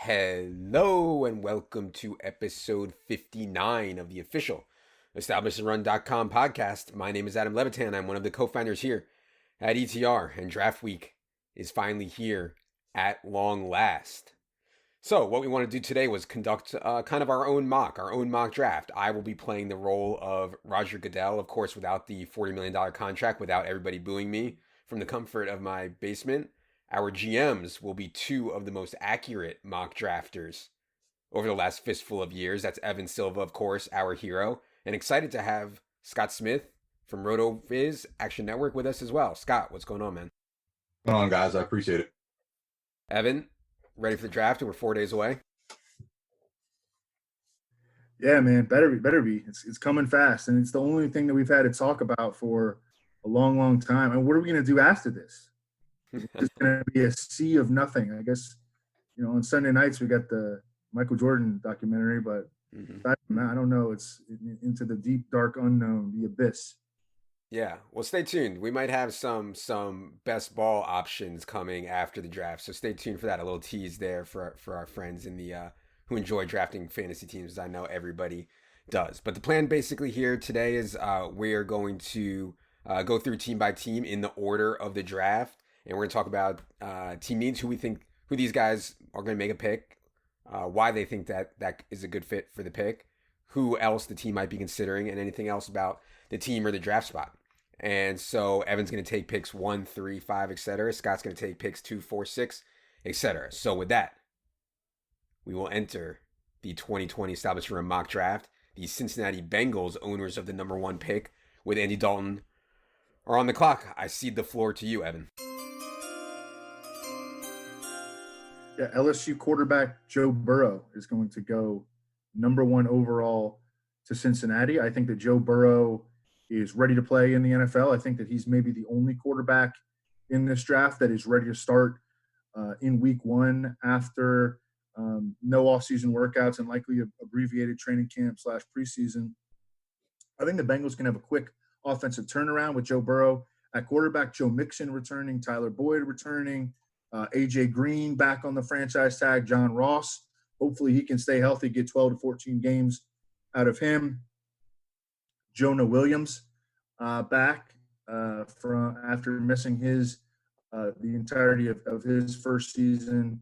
Hello and welcome to episode 59 of the official EstablishAndRun.com podcast. My name is Adam Levitan. I'm one of the co-founders here at ETR, and draft week is finally here at long last. So what we want to do today was conduct kind of our own mock draft. I will be playing the role of Roger Goodell, of course, without the $40 million contract, without everybody booing me from the comfort of my basement. Our GMs will be two of the most accurate mock drafters over the last fistful of years. That's Evan Silva, of course, our hero. And excited to have Scott Smith from Rotoviz Action Network with us as well. Scott, what's going on, man? What's going on, guys? I appreciate it. Evan, ready for the draft? We're 4 days away. Yeah, man, better be. It's coming fast, and it's the only thing that we've had to talk about for a long time. And what are we going to do after this? It's going to be a sea of nothing. I guess, on Sunday nights we got the Michael Jordan documentary, but I don't know. It's into the deep, dark unknown, the abyss. Yeah, well, stay tuned. We might have some best ball options coming after the draft, so stay tuned for that. A little tease there for our friends in the who enjoy drafting fantasy teams, as I know everybody does. But the plan basically here today is we are going to go through team by team in the order of the draft. And we're going to talk about team needs, who these guys are going to make a pick, why they think that is a good fit for the pick, who else the team might be considering, and anything else about the team or the draft spot. And so Evan's going to take picks 1, 3, 5, etc. Scott's going to take picks 2, 4, 6, etc. So with that, we will enter the 2020 Establishment Run mock draft. The Cincinnati Bengals, owners of the number 1 pick, with Andy Dalton, are on the clock. I cede the floor to you, Evan. Yeah, LSU quarterback Joe Burrow is going to go number 1 overall to Cincinnati. I think that Joe Burrow is ready to play in the NFL. I think that he's maybe the only quarterback in this draft that is ready to start in week 1 after no offseason workouts and likely abbreviated training camp / preseason. I think the Bengals can have a quick offensive turnaround with Joe Burrow at quarterback, Joe Mixon returning, Tyler Boyd returning, A.J. Green back on the franchise tag, John Ross. Hopefully he can stay healthy, get 12 to 14 games out of him. Jonah Williams back from after missing the entirety of his first season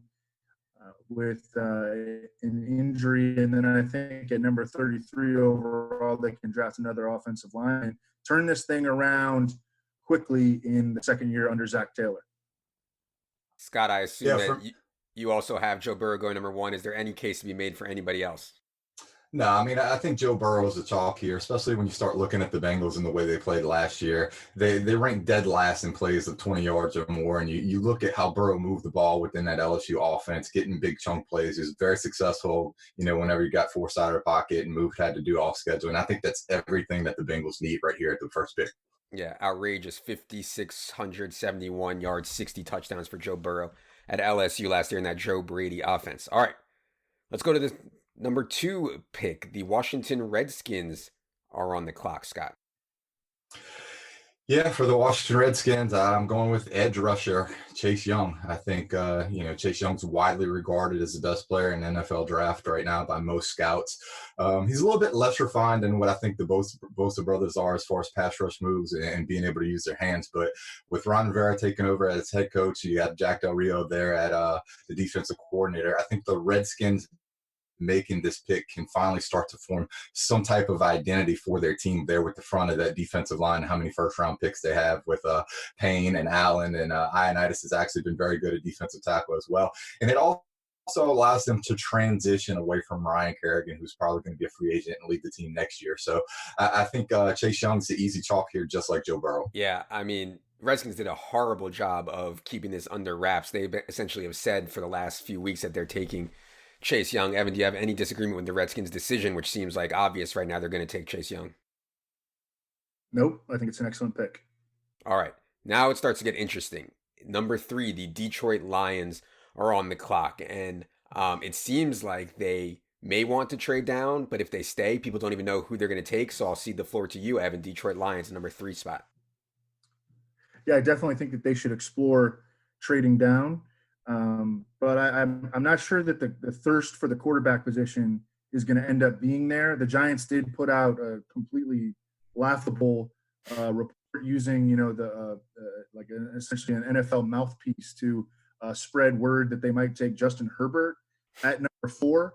with an injury. And then I think at number 33 overall, they can draft another offensive line and turn this thing around quickly in the second year under Zach Taylor. Scott, I assume that you also have Joe Burrow going number 1. Is there any case to be made for anybody else? No, I mean, I think Joe Burrow is a chalk here, especially when you start looking at the Bengals and the way they played last year. They ranked dead last in plays of 20 yards or more, and you look at how Burrow moved the ball within that LSU offense, getting big chunk plays. He was very successful, whenever you got forced out of the pocket and moved, had to do off schedule. And I think that's everything that the Bengals need right here at the first pick. Yeah, outrageous 5,671 yards, 60 touchdowns for Joe Burrow at LSU last year in that Joe Brady offense. All right, let's go to the number 2 pick. The Washington Redskins are on the clock, Scott. Yeah, for the Washington Redskins, I'm going with edge rusher Chase Young. I think, Chase Young's widely regarded as the best player in the NFL draft right now by most scouts. He's a little bit less refined than what I think the Bosa brothers are as far as pass rush moves and being able to use their hands. But with Ron Rivera taking over as head coach, you got Jack Del Rio there at the defensive coordinator. I think the Redskins making this pick can finally start to form some type of identity for their team there with the front of that defensive line, how many first-round picks they have with Payne and Allen, and Ioannidis has actually been very good at defensive tackle as well. And it also allows them to transition away from Ryan Kerrigan, who's probably going to be a free agent and lead the team next year. So I think Chase Young's the easy chalk here, just like Joe Burrow. Yeah, I mean, Redskins did a horrible job of keeping this under wraps. They essentially have said for the last few weeks that they're taking Chase Young. Evan, do you have any disagreement with the Redskins' decision, which seems like obvious right now they're going to take Chase Young? Nope, I think it's an excellent pick. All right, now it starts to get interesting. Number 3, the Detroit Lions are on the clock, and it seems like they may want to trade down, but if they stay, people don't even know who they're going to take, so I'll cede the floor to you, Evan. Detroit Lions, number 3 spot. Yeah, I definitely think that they should explore trading down. But I'm not sure that the thirst for the quarterback position is going to end up being there. The Giants did put out a completely laughable report using, like essentially an NFL mouthpiece to spread word that they might take Justin Herbert at number 4.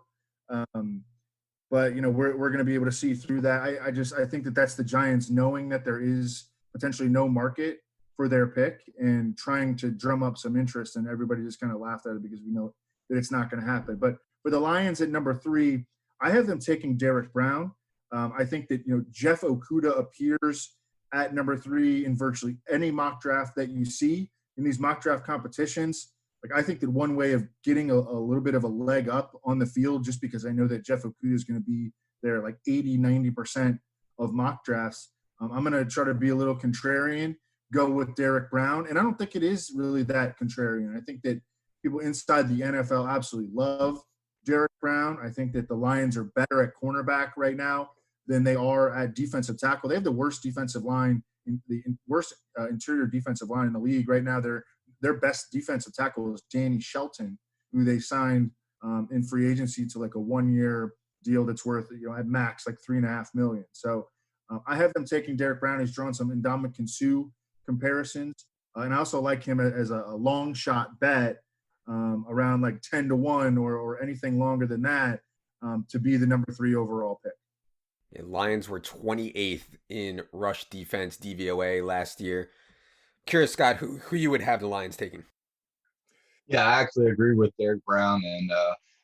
But we're going to be able to see through that. I think that that's the Giants knowing that there is potentially no market for their pick and trying to drum up some interest, and everybody just kind of laughed at it because we know that it's not going to happen. But for the Lions at number 3, I have them taking Derek Brown. I think that Jeff Okudah appears at number 3 in virtually any mock draft that you see in these mock draft competitions. Like, I think that one way of getting a little bit of a leg up on the field, just because I know that Jeff Okudah is going to be there like 80-90% of mock drafts, I'm going to try to be a little contrarian, go with Derek Brown. And I don't think it is really that contrarian. I think that people inside the NFL absolutely love Derek Brown. I think that the Lions are better at cornerback right now than they are at defensive tackle. They have the worst defensive line, worst interior defensive line in the league right now. Their best defensive tackle is Danny Shelton, who they signed in free agency to like a 1-year deal that's worth, at max like $3.5 million. So I have them taking Derek Brown. He's drawn some Ndamukong Suh comparisons, and I also like him as a long shot bet around like 10-1 or anything longer than that to be the number 3 overall pick. Yeah, Lions were 28th in rush defense DVOA last year. Curious, Scott, who you would have the Lions taking? Yeah, I actually agree with Derek Brown, and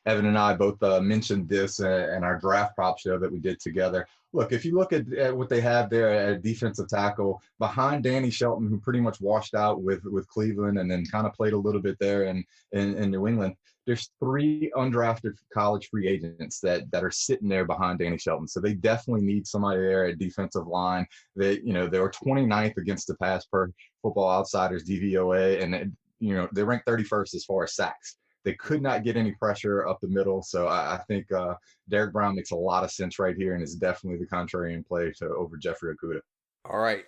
Evan and I both mentioned this in our draft prop show that we did together. Look, if you look at what they have there at defensive tackle behind Danny Shelton, who pretty much washed out with Cleveland and then kind of played a little bit there in New England, there's 3 undrafted college free agents that are sitting there behind Danny Shelton. So they definitely need somebody there at defensive line. They were 29th against the pass per Football Outsiders DVOA, and they ranked 31st as far as sacks. They could not get any pressure up the middle. So I think Derek Brown makes a lot of sense right here and is definitely the contrarian play over Jeffrey Okudah. All right.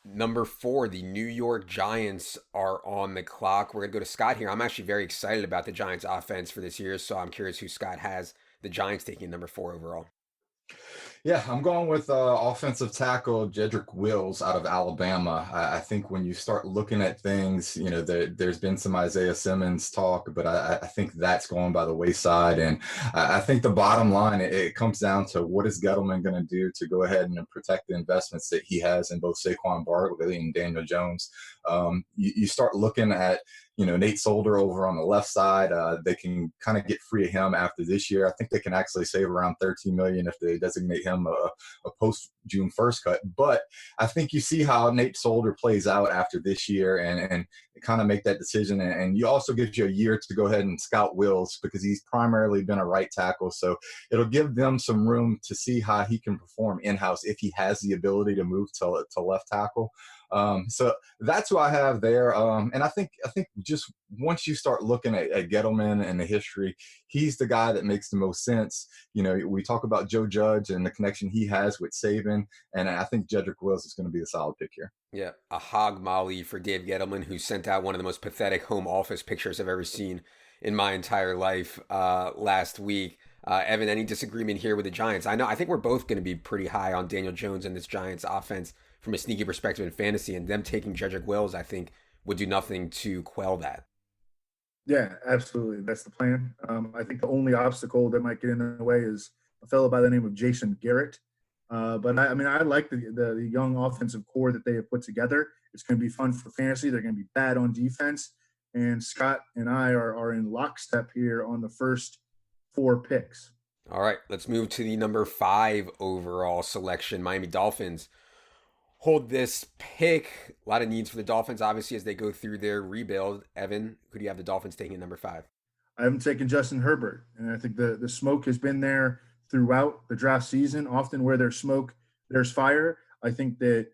Number 4, the New York Giants are on the clock. We're going to go to Scott here. I'm actually very excited about the Giants offense for this year, so I'm curious who Scott has the Giants taking number 4 overall. Yeah, I'm going with offensive tackle Jedrick Wills out of Alabama. I think when you start looking at things, there's been some Isaiah Simmons talk, but I think that's going by the wayside. And I think the bottom line, it comes down to what is Gettleman going to do to go ahead and protect the investments that he has in both Saquon Barkley and Daniel Jones. You start looking at Nate Solder over on the left side. They can kind of get free of him after this year. I think they can actually save around $13 million if they designate him a post June 1st cut. But I think you see how Nate Solder plays out after this year and kind of make that decision. And you also gives you a year to go ahead and scout Wills because he's primarily been a right tackle. So it'll give them some room to see how he can perform in-house if he has the ability to move to left tackle. So that's who I have there. And I think just once you start looking at Gettleman and the history, he's the guy that makes the most sense. We talk about Joe Judge and the connection he has with Saban, and I think Jedrick Wills is going to be a solid pick here. Yeah, a hog molly for Dave Gettleman, who sent out one of the most pathetic home office pictures I've ever seen in my entire life last week. Evan, any disagreement here with the Giants? I think we're both going to be pretty high on Daniel Jones and this Giants offense from a sneaky perspective in fantasy, and them taking Jedrick Wills, I think, would do nothing to quell that. Yeah, absolutely. That's the plan. I think the only obstacle that might get in the way is a fellow by the name of Jason Garrett. But I like the young offensive core that they have put together. It's going to be fun for fantasy. They're going to be bad on defense. And Scott and I are in lockstep here on the first 4 picks. All right, let's move to the number 5 overall selection, Miami Dolphins. Hold this pick. A lot of needs for the Dolphins, obviously, as they go through their rebuild. Evan, who do you have the Dolphins taking at number 5? I haven't taken Justin Herbert, and I think the smoke has been there throughout the draft season. Often where there's smoke, there's fire. I think that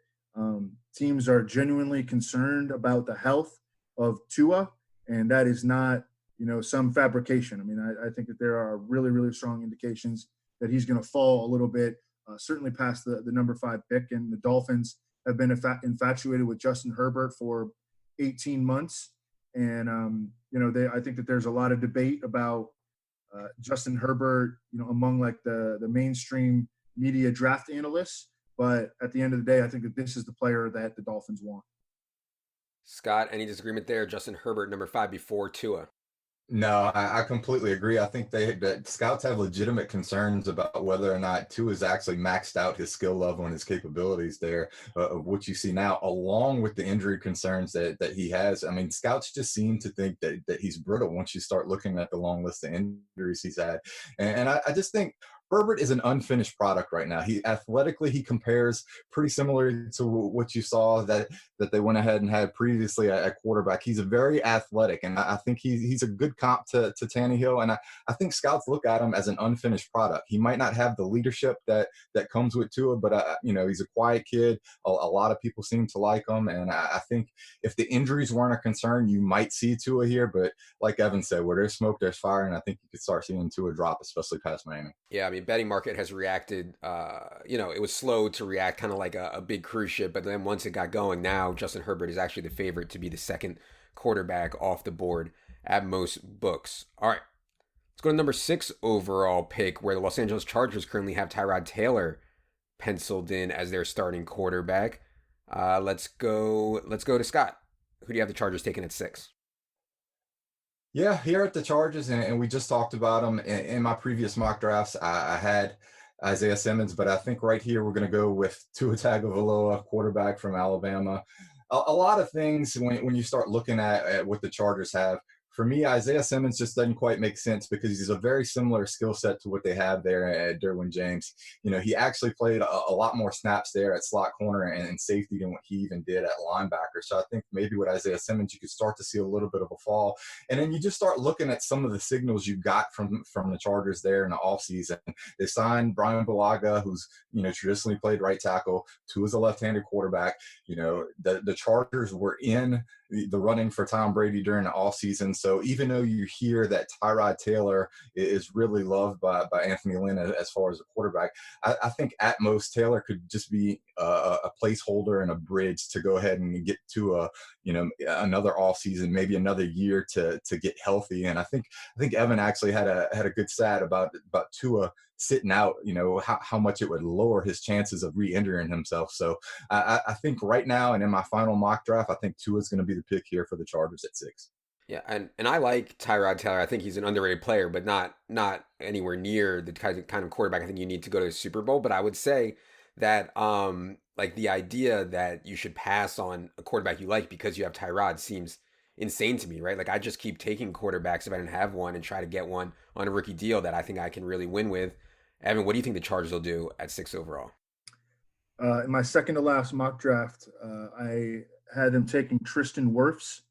teams are genuinely concerned about the health of Tua, and that is not, some fabrication. I think that there are really, really strong indications that he's going to fall a little bit, certainly past the number 5 pick. And the Dolphins have been infatuated with Justin Herbert for 18 months. And I think that there's a lot of debate about Justin Herbert, among like the mainstream media draft analysts. But at the end of the day, I think that this is the player that the Dolphins want. Scott, any disagreement there? Justin Herbert, number 5 before Tua. No, I completely agree. I think that scouts have legitimate concerns about whether or not Tua has actually maxed out his skill level and his capabilities there, of what you see now, along with the injury concerns that he has. I mean, scouts just seem to think that he's brittle once you start looking at the long list of injuries he's had. And I just think Herbert is an unfinished product right now. He athletically, he compares pretty similar to what you saw that they went ahead and had previously at quarterback. He's a very athletic, and I think he's a good comp to Tannehill. And I think scouts look at him as an unfinished product. He might not have the leadership that comes with Tua, but he's a quiet kid. A lot of people seem to like him, and I think if the injuries weren't a concern, you might see Tua here. But like Evan said, where there's smoke, there's fire, and I think you could start seeing Tua drop, especially past Miami. Yeah, I mean, betting market has reacted. It was slow to react, kind of like a big cruise ship. But then once it got going, now Justin Herbert is actually the favorite to be the second quarterback off the board at most books. All right, let's go to number 6 overall pick, where the Los Angeles Chargers currently have Tyrod Taylor penciled in as their starting quarterback. Let's go to Scott. Who do you have the Chargers taking at 6? Yeah, here at the Chargers, and we just talked about them in my previous mock drafts. I had Isaiah Simmons, but I think right here we're going to go with Tua Tagovailoa, quarterback from Alabama. A lot of things when you start looking at what the Chargers have. For me, Isaiah Simmons just doesn't quite make sense because he's a very similar skill set to what they have there at Derwin James. He actually played a lot more snaps there at slot corner and safety than what he even did at linebacker. So I think maybe with Isaiah Simmons, you could start to see a little bit of a fall. And then you just start looking at some of the signals you got from the Chargers there in the offseason. They signed Brian Bulaga, who's, traditionally played right tackle. Tua is a left-handed quarterback. The Chargers were in the running for Tom Brady during the offseason. So even though you hear that Tyrod Taylor is really loved by Anthony Lynn as far as a quarterback, I think at most Taylor could just be a placeholder and a bridge to go ahead and get to another offseason, maybe another year to get healthy. And I think Evan actually had a good stat about Tua sitting out, how much it would lower his chances of re-injuring himself. So I think right now, and in my final mock draft, I think Tua is going to be the pick here for the Chargers at 6. Yeah, and I like Tyrod Taylor. I think he's an underrated player, but not anywhere near the kind of quarterback I think you need to go to the Super Bowl. But I would say that like the idea that you should pass on a quarterback you like because you have Tyrod seems insane to me, right? Like I just keep taking quarterbacks if I didn't have one and try to get one on a rookie deal that I think I can really win with. Evan, what do you think the Chargers will do at 6 overall? In my second to last mock draft, I had them taking Tristan Wirfs.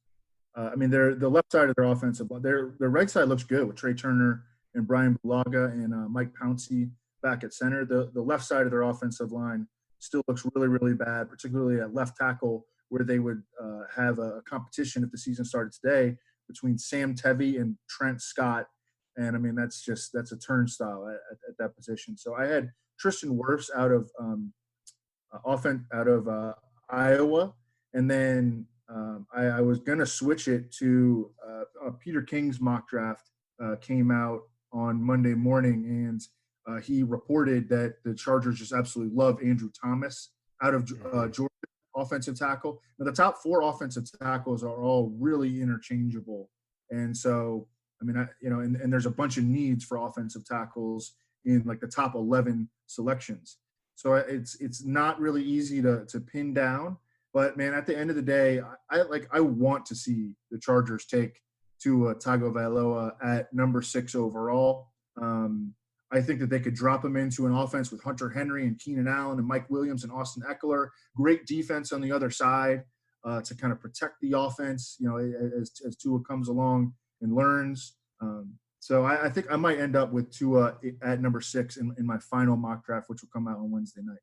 They're the left side of their offensive line. Their right side looks good with Trey Turner and Brian Bulaga and Mike Pouncey back at center. The left side of their offensive line still looks really, really bad, particularly at left tackle, where they would have a competition if the season started today between Sam Tevy and Trent Scott. And that's a turnstile at that position. So I had Tristan Wirfs out of Iowa, and then I was gonna switch it to Peter King's mock draft came out on Monday morning, and he reported that the Chargers just absolutely love Andrew Thomas out of Georgia, offensive tackle. Now the top 4 offensive tackles are all really interchangeable, and so and there's a bunch of needs for offensive tackles in like the top 11 selections. So it's not really easy to pin down. But man, at the end of the day, I want to see the Chargers take Tua Tagovailoa at number 6 overall. I think that they could drop him into an offense with Hunter Henry and Keenan Allen and Mike Williams and Austin Eckler. Great defense on the other side to kind of protect the offense, as Tua comes along and learns. So I think I might end up with Tua at number 6 in my final mock draft, which will come out on Wednesday night.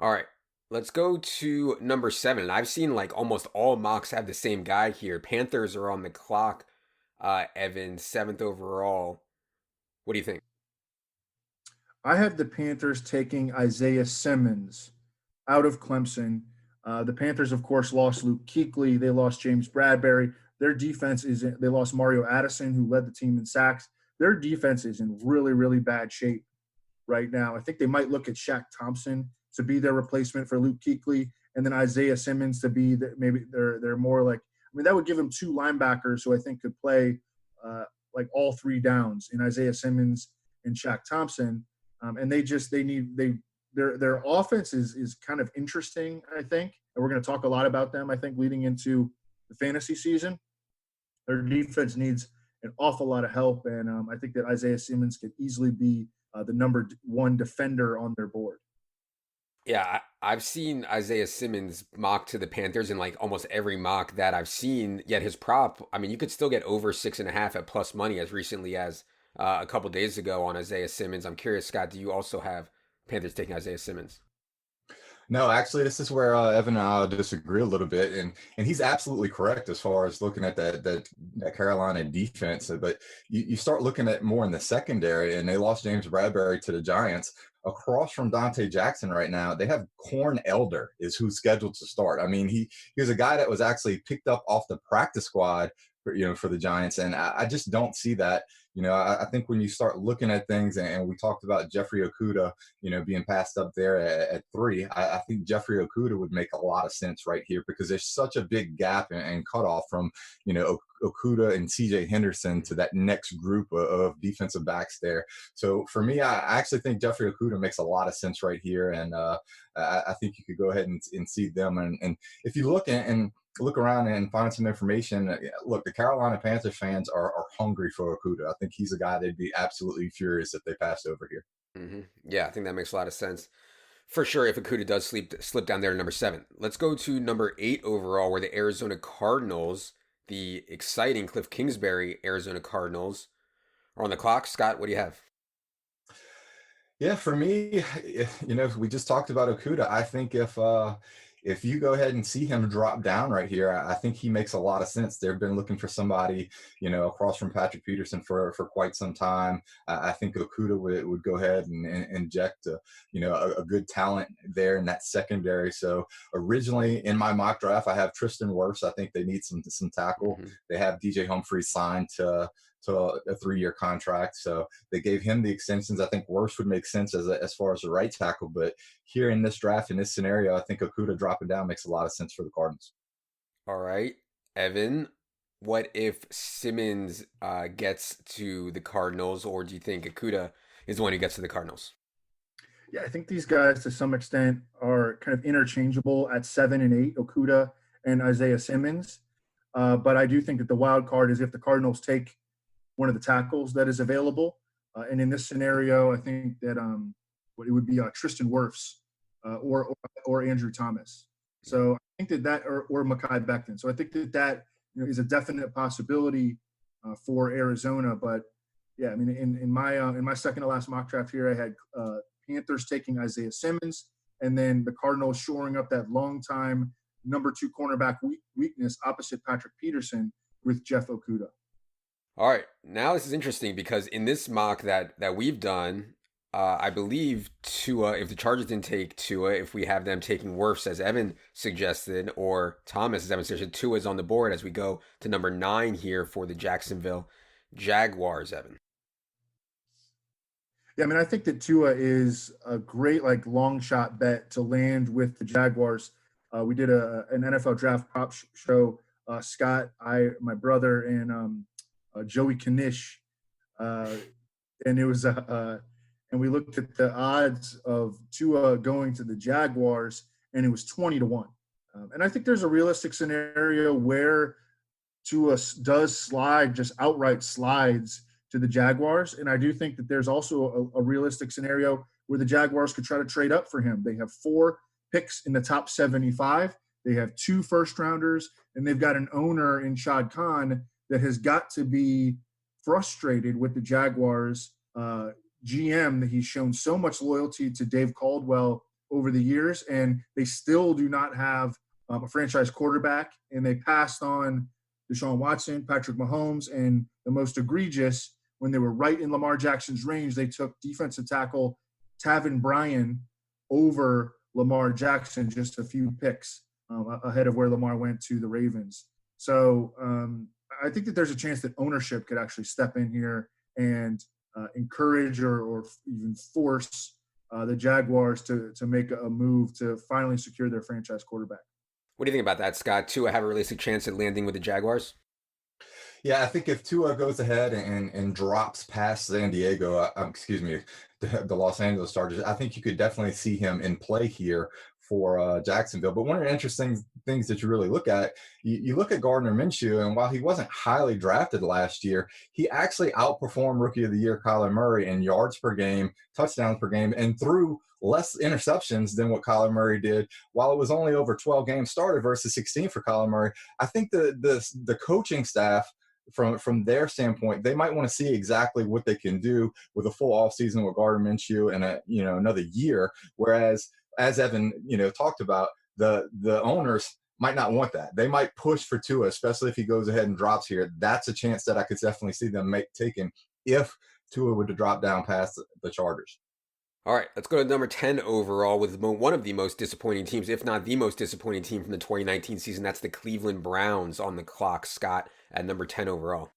All right. Let's go to number 7. I've seen like almost all mocks have the same guy here. Panthers are on the clock. Evan, 7th overall. What do you think? I have the Panthers taking Isaiah Simmons out of Clemson. The Panthers, of course, lost Luke Kuechly. They lost James Bradbury. their defense is – they lost Mario Addison, who led the team in sacks. Their defense is in really, really bad shape right now. I think they might look at Shaq Thompson to be their replacement for Luke Kuechly, and then Isaiah Simmons to be maybe they're more like – I mean, that would give them two linebackers who I think could play like all three downs in Isaiah Simmons and Shaq Thompson. And their offense is kind of interesting, I think. And we're going to talk a lot about them, I think, leading into the fantasy season. Their defense needs an awful lot of help. And I think that Isaiah Simmons could easily be the number one defender on their board. Yeah, I've seen Isaiah Simmons mock to the Panthers in like almost every mock that I've seen. Yet his prop, I mean, you could still get over 6.5 at plus money as recently as a couple days ago on Isaiah Simmons. I'm curious, Scott, do you also have Panthers taking Isaiah Simmons? No, actually, this is where Evan and I disagree a little bit, and he's absolutely correct as far as looking at that Carolina defense. But you start looking at more in the secondary, and they lost James Bradbury to the Giants. Across from Dante Jackson right now, they have Corn Elder is who's scheduled to start. I mean, he was a guy that was actually picked up off the practice squad for the Giants, and I just don't see that. I think when you start looking at things, and we talked about Jeffrey Okudah, being passed up there at 3, I think Jeffrey Okudah would make a lot of sense right here because there's such a big gap and cutoff from, Okudah and CJ Henderson to that next group of defensive backs there. So for me, I actually think Jeffrey Okudah makes a lot of sense right here. And I think you could go ahead and see them. And if you look and look around and find some information, look, the Carolina Panthers fans are hungry for Okudah. I think he's a guy they'd be absolutely furious if they passed over here. Mm-hmm. Yeah, I think that makes a lot of sense. For sure, if Okudah does slip down there to number 7. Let's go to number 8 overall, where the Arizona Cardinals, the exciting Cliff Kingsbury Arizona Cardinals, are on the clock. Scott, what do you have? Yeah, for me, we just talked about Okudah. I think if you go ahead and see him drop down right here, I think he makes a lot of sense. They've been looking for somebody, across from Patrick Peterson for quite some time. I think Okudah would go ahead and inject, a good talent there in that secondary. So originally in my mock draft, I have Tristan Wirfs. I think they need some tackle. Mm-hmm. They have DJ Humphries signed to a 3-year contract. So they gave him the extensions. I think Wirfs would make sense as far as the right tackle. But here in this draft, in this scenario, I think Okudah dropping down makes a lot of sense for the Cardinals. All right. Evan, what if Simmons gets to the Cardinals, or do you think Okudah is the one who gets to the Cardinals? Yeah, I think these guys to some extent are kind of interchangeable at 7 and 8, Okudah and Isaiah Simmons. But I do think that the wild card is if the Cardinals take one of the tackles that is available. And in this scenario, I think that it would be Tristan Wirfs or Andrew Thomas. So I think that or Mekhi Becton. So I think that is a definite possibility for Arizona. But yeah, I mean, in my second to last mock draft here, I had Panthers taking Isaiah Simmons, and then the Cardinals shoring up that long-time number 2 cornerback weakness opposite Patrick Peterson with Jeff Okudah. All right, now this is interesting because in this mock that we've done, I believe Tua, if the Chargers didn't take Tua, if we have them taking Wirfs as Evan suggested, or Thomas as Evan suggested, Tua is on the board as we go to number 9 here for the Jacksonville Jaguars, Evan. Yeah, I mean, I think that Tua is a great long shot bet to land with the Jaguars. We did an NFL draft prop show. Scott, my brother, and Joey Kanish, and it was and we looked at the odds of Tua going to the Jaguars, and it was 20-1. And I think there's a realistic scenario where Tua does slide, just outright slides to the Jaguars, and I do think that there's also a realistic scenario where the Jaguars could try to trade up for him. They have 4 picks in the top 75. They have 2 first-rounders, and they've got an owner in Shad Khan that has got to be frustrated with the Jaguars GM, that he's shown so much loyalty to Dave Caldwell over the years, and they still do not have a franchise quarterback, and they passed on Deshaun Watson, Patrick Mahomes, and the most egregious, when they were right in Lamar Jackson's range, they took defensive tackle Taven Bryan over Lamar Jackson, just a few picks ahead of where Lamar went to the Ravens. So I think that there's a chance that ownership could actually step in here and encourage or even force the Jaguars to make a move to finally secure their franchise quarterback. What do you think about that, Scott? Tua have a realistic chance at landing with the Jaguars? Yeah, I think if Tua goes ahead and drops past San Diego, excuse me, the Los Angeles Chargers, I think you could definitely see him in play here for Jacksonville. But one of the interesting things that you really look at, you look at Gardner Minshew, and while he wasn't highly drafted last year, he actually outperformed Rookie of the Year Kyler Murray in yards per game, touchdowns per game, and threw less interceptions than what Kyler Murray did, while it was only over 12 games started versus 16 for Kyler Murray. I think the coaching staff, from their standpoint, they might want to see exactly what they can do with a full off season with Gardner Minshew and another year. Whereas, as Evan talked about, the owners might not want that. They might push for Tua, especially if he goes ahead and drops here. That's a chance that I could definitely see them taking if Tua were to drop down past the Chargers. All right, let's go to number 10 overall with one of the most disappointing teams, if not the most disappointing team from the 2019 season. That's the Cleveland Browns on the clock, Scott, at number 10 overall.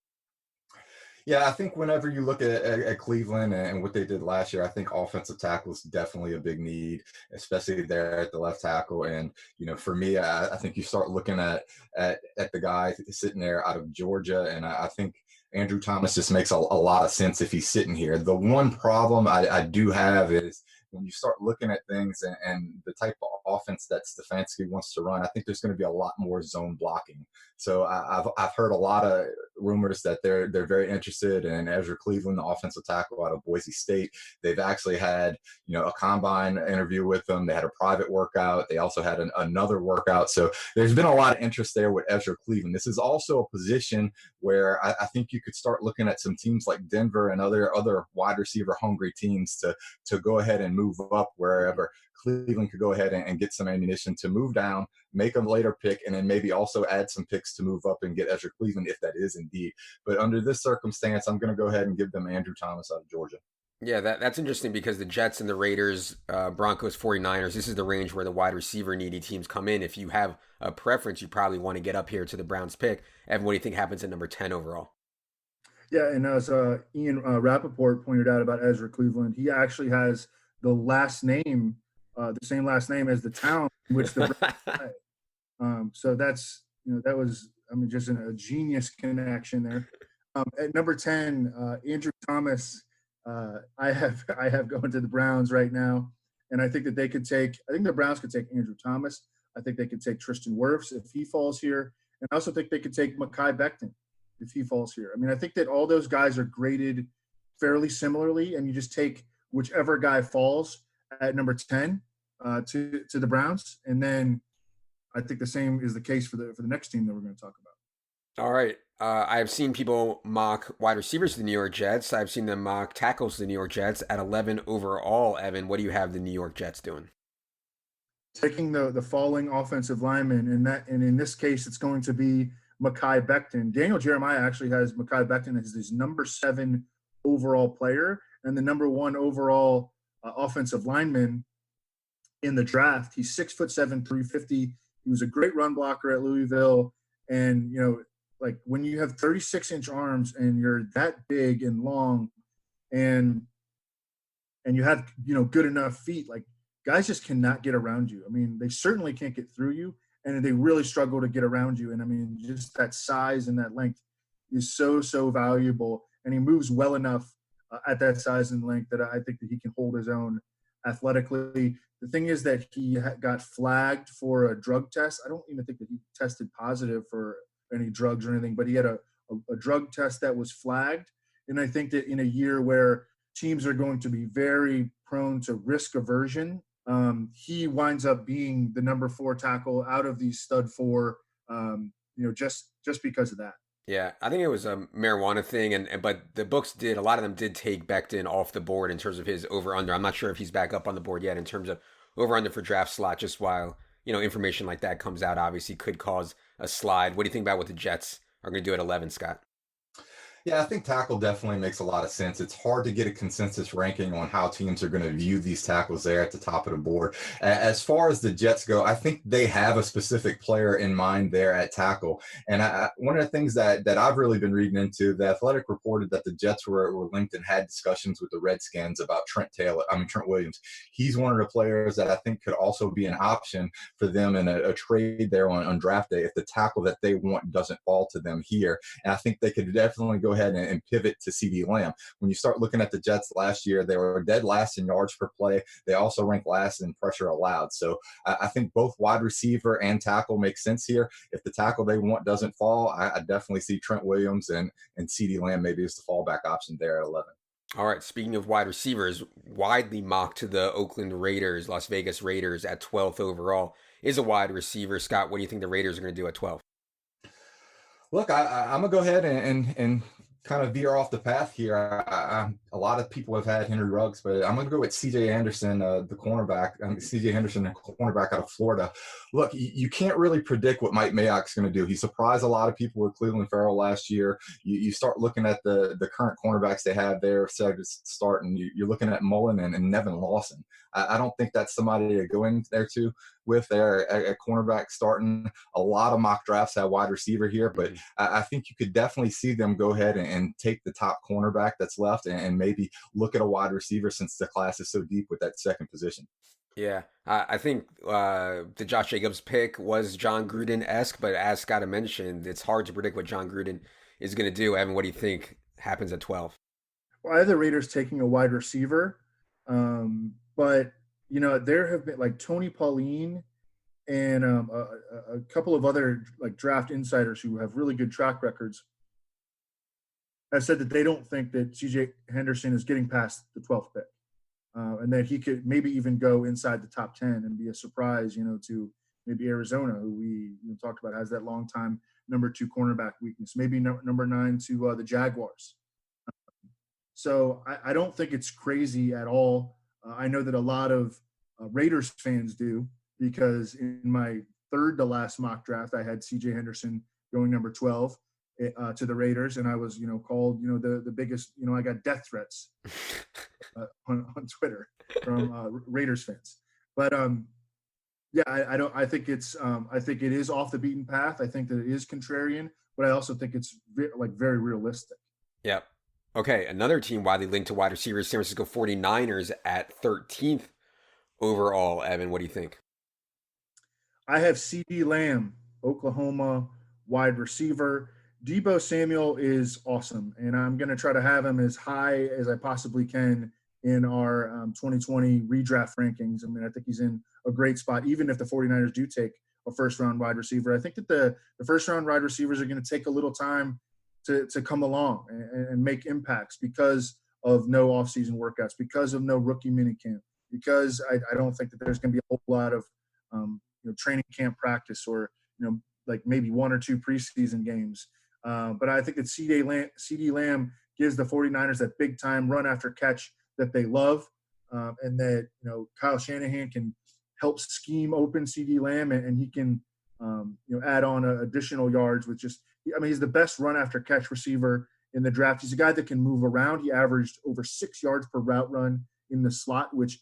Yeah, I think whenever you look at Cleveland and what they did last year, I think offensive tackle is definitely a big need, especially there at the left tackle. And, for me, I think you start looking at the guy sitting there out of Georgia, and I think Andrew Thomas just makes a lot of sense if he's sitting here. The one problem I do have is when you start looking at things and the type of offense that Stefanski wants to run, I think there's going to be a lot more zone blocking. So I've heard a lot of rumors that they're very interested in Ezra Cleveland, the offensive tackle out of Boise State. They've actually had a combine interview with them. They had a private workout. They also had another workout. So there's been a lot of interest there with Ezra Cleveland. This is also a position where I think you could start looking at some teams like Denver and other wide receiver hungry teams to go ahead and move up wherever Cleveland could go ahead and get some ammunition to move down, make a later pick, and then maybe also add some picks to move up and get Ezra Cleveland if that is indeed. But under this circumstance, I'm going to go ahead and give them Andrew Thomas out of Georgia. Yeah, that's interesting because the Jets and the Raiders, Broncos, 49ers, this is the range where the wide receiver needy teams come in. If you have a preference, you probably want to get up here to the Browns pick. Evan, what do you think happens at number 10 overall? Yeah, and as Ian Rappaport pointed out about Ezra Cleveland, he actually has the last name, the same last name as the town in which the Browns play. So that's, that was, just a genius connection there. At number 10, Andrew Thomas, I have going to the Browns right now, and I think that the Browns could take Andrew Thomas. I think they could take Tristan Wirfs if he falls here, and I also think they could take Mekhi Becton if he falls here. I think that all those guys are graded fairly similarly, and you just take whichever guy falls at number 10 to the Browns, and then I think the same is the case for the next team that we're going to talk about. All right. I've seen people mock wide receivers to the New York Jets. I've seen them mock tackles to the New York Jets at 11 overall. Evan, what do you have the New York Jets doing? Taking the falling offensive lineman, and in this case, it's going to be Mekhi Becton. Daniel Jeremiah actually has Mekhi Becton as his number 7 overall player and the number 1 overall offensive lineman in the draft. He's 6'7", 350. He was a great run blocker at Louisville, and like when you have 36-inch arms and you're that big and long, and you have good enough feet, like guys just cannot get around you. They certainly can't get through you, and they really struggle to get around you. And just that size and that length is so valuable, and he moves well enough at that size and length that I think that he can hold his own athletically. The thing is that he got flagged for a drug test. I don't even think that he tested positive for any drugs or anything, but he had a drug test that was flagged. And I think that in a year where teams are going to be very prone to risk aversion, he winds up being the number 4 tackle out of these stud 4, just because of that. Yeah, I think it was a marijuana thing, but the books a lot of them did take Becton off the board in terms of his over-under. I'm not sure if he's back up on the board yet in terms of over-under for draft slot, just while, information like that comes out, obviously could cause a slide. What do you think about what the Jets are going to do at 11, Scott? Yeah, I think tackle definitely makes a lot of sense. It's hard to get a consensus ranking on how teams are going to view these tackles there at the top of the board. As far as the Jets go, I think they have a specific player in mind there at tackle. And one of the things that I've really been reading into, the Athletic reported that the Jets were linked and had discussions with the Redskins about Trent Williams. He's one of the players that I think could also be an option for them in a trade there on draft day if the tackle that they want doesn't fall to them here. And I think they could definitely go ahead and pivot to CD Lamb. When you start looking at the Jets last year, they were dead last in yards per play. They also ranked last in pressure allowed. So I think both wide receiver and tackle make sense here. If the tackle they want doesn't fall, I definitely see Trent Williams and CD Lamb maybe as the fallback option there at 11. All right, speaking of wide receivers, widely mocked to the Oakland Raiders, Las Vegas Raiders at 12th overall is a wide receiver. Scott, what do you think the Raiders are going to do at 12? Look, I'm gonna go ahead and kind of veer off the path here. A lot of people have had Henry Ruggs, but I'm gonna go with C.J. Anderson, the cornerback. C.J. Henderson, the cornerback out of Florida. Look, you can't really predict what Mike Mayock's going to do. He surprised a lot of people with Cleveland Farrell last year. You start looking at the current cornerbacks they have there, starting. You're looking at Mullen and Nevin Lawson. I don't think that's somebody to go in there to with their at cornerback starting. A lot of mock drafts have wide receiver here, but I think you could definitely see them go ahead and take the top cornerback that's left and maybe look at a wide receiver since the class is so deep with that second position. Yeah, I think the Josh Jacobs pick was John Gruden-esque, but as Scott had mentioned, it's hard to predict what John Gruden is going to do. Evan, what do you think happens at 12? Well, I have the Raiders taking a wide receiver, but there have been like Tony Pauline and a couple of other like draft insiders who have really good track records have said that they don't think that C.J. Henderson is getting past the 12th pick. And that he could maybe even go inside the top 10 and be a surprise, to maybe Arizona, who we talked about has that long time number 2 cornerback weakness, maybe number 9 to the Jaguars. So I don't think it's crazy at all. I know that a lot of Raiders fans do, because in my third to last mock draft, I had C.J. Henderson going number 12 to the Raiders, and I was, called, the biggest, I got death threats on Twitter from Raiders fans. But yeah, I think it is off the beaten path. I think that it is contrarian, but I also think it's very realistic. Yep. Okay, another team widely linked to wide receivers, San Francisco 49ers at 13th overall. Evan, what do you think? I have CD Lamb, Oklahoma wide receiver. Deebo Samuel is awesome, and I'm going to try to have him as high as I possibly can in our 2020 redraft rankings. I mean, I think he's in a great spot, even if the 49ers do take a first-round wide receiver. I think that the first-round wide receivers are going to take a little time to come along and make impacts because of no offseason workouts, because of no rookie minicamp, because I don't think that there's going to be a whole lot of training camp practice or like maybe 1 or 2 preseason games. But I think that CD Lamb gives the 49ers that big-time run after catch that they love, and that Kyle Shanahan can help scheme open CD Lamb, and he can add on additional yards with he's the best run after catch receiver in the draft. He's a guy that can move around. He averaged over 6 yards per route run in the slot, which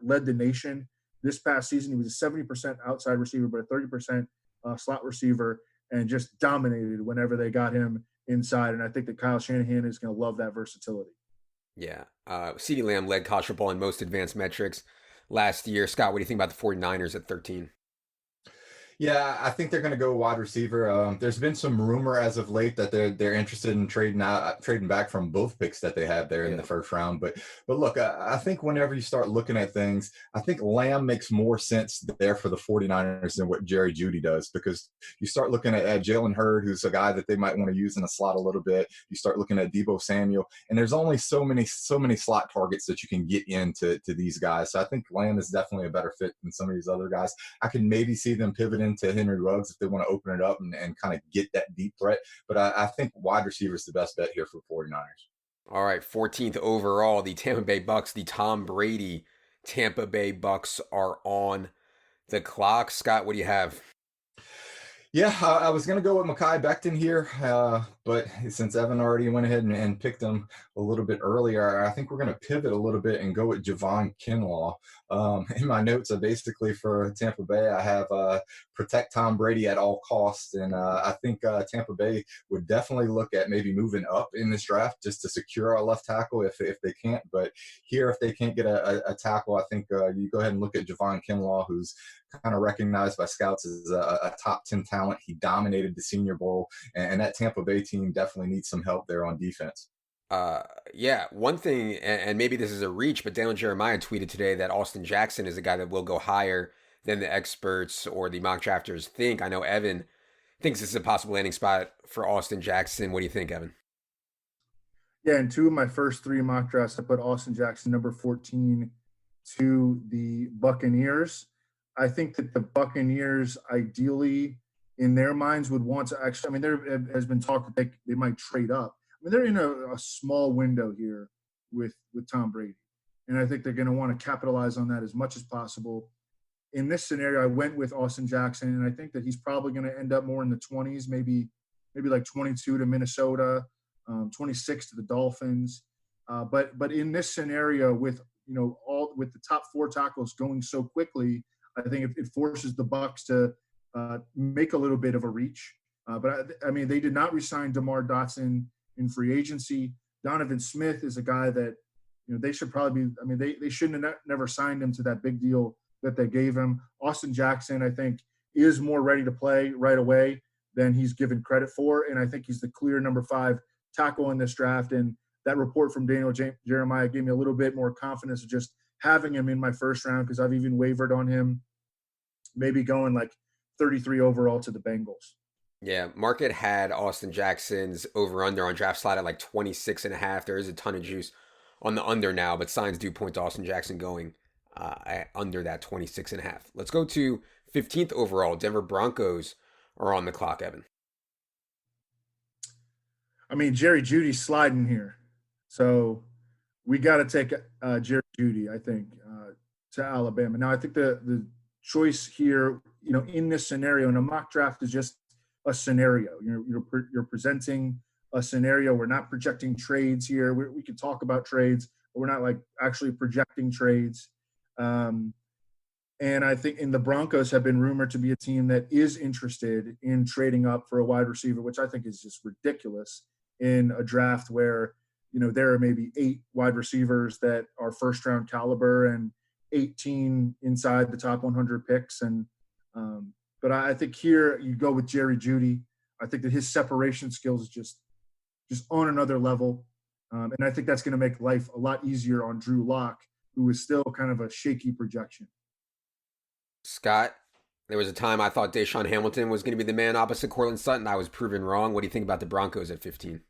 led the nation this past season. He was a 70% outside receiver, but a 30% slot receiver, and just dominated whenever they got him inside. And I think that Kyle Shanahan is going to love that versatility. Yeah. CeeDee Lamb led college football in most advanced metrics last year. Scott, what do you think about the 49ers at 13? Yeah, I think they're going to go wide receiver. There's been some rumor as of late that they're interested in trading back from both picks that they have there in the first round. But look, I think whenever you start looking at things, I think Lamb makes more sense there for the 49ers than what Jerry Jeudy does, because you start looking at Jalen Hurd, who's a guy that they might want to use in the slot a little bit. You start looking at Deebo Samuel, and there's only so many slot targets that you can get into these guys. So I think Lamb is definitely a better fit than some of these other guys. I can maybe see them pivoting to Henry Ruggs if they want to open it up and kind of get that deep threat. But I think wide receiver is the best bet here for 49ers. All right, 14th overall, the Tampa Bay Bucks, the Tom Brady Tampa Bay Bucks are on the clock. Scott, what do you have? Yeah, I was going to go with Mekhi Becton here, But since Evan already went ahead and picked him a little bit earlier, I think we're going to pivot a little bit and go with Javon Kinlaw. In my notes, basically for Tampa Bay, I have protect Tom Brady at all costs. And I think Tampa Bay would definitely look at maybe moving up in this draft just to secure a left tackle if they can't. But here, if they can't get a tackle, I think you go ahead and look at Javon Kinlaw, who's kind of recognized by scouts as a top 10 talent. He dominated the Senior Bowl, and that Tampa Bay team definitely needs some help there on defense. Yeah, one thing, and maybe this is a reach, but Daniel Jeremiah tweeted today that Austin Jackson is a guy that will go higher than the experts or the mock drafters think. I know Evan thinks this is a possible landing spot for Austin Jackson. What do you think, Evan? Yeah, in two of my first three mock drafts, I put Austin Jackson number 14 to the Buccaneers. I think that the Buccaneers ideally in their minds would want to actually, I mean, there has been talk that they might trade up. I mean, they're in a small window here with Tom Brady. And I think they're going to want to capitalize on that as much as possible. In this scenario, I went with Austin Jackson, and I think that he's probably going to end up more in the 20s, maybe like 22 to Minnesota, 26 to the Dolphins. But in this scenario, with with the top four tackles going so quickly, I think it forces the Bucs to make a little bit of a reach. But I mean, they did not re-sign DeMar Dotson in free agency. Donovan Smith is a guy that they should probably be. I mean, they shouldn't have never signed him to that big deal that they gave him. Austin Jackson, I think, is more ready to play right away than he's given credit for, and I think he's the clear number 5 tackle in this draft. And that report from Daniel Jeremiah gave me a little bit more confidence of just having him in my first round, because I've even wavered on him, maybe going like 33 overall to the Bengals. Yeah, market had Austin Jackson's over-under on draft slide at like 26.5. There is a ton of juice on the under now, but signs do point to Austin Jackson going under that 26.5. Let's go to 15th overall. Denver Broncos are on the clock, Evan. I mean, Jerry Jeudy's sliding here. So we got to take Jerry Jeudy, I think, to Alabama. Now, I think the choice here, in this scenario, and a mock draft is just a scenario. You're presenting a scenario. We're not projecting trades here. We can talk about trades, but we're not like actually projecting trades. And I think the Broncos have been rumored to be a team that is interested in trading up for a wide receiver, which I think is just ridiculous in a draft where, there are maybe 8 wide receivers that are first round caliber and 18 inside the top 100 picks. And, but I think here you go with Jerry Jeudy. I think that his separation skills is just on another level. And I think that's going to make life a lot easier on Drew Lock, who is still kind of a shaky projection. Scott, there was a time I thought Deshaun Hamilton was going to be the man opposite Courtland Sutton. I was proven wrong. What do you think about the Broncos at 15?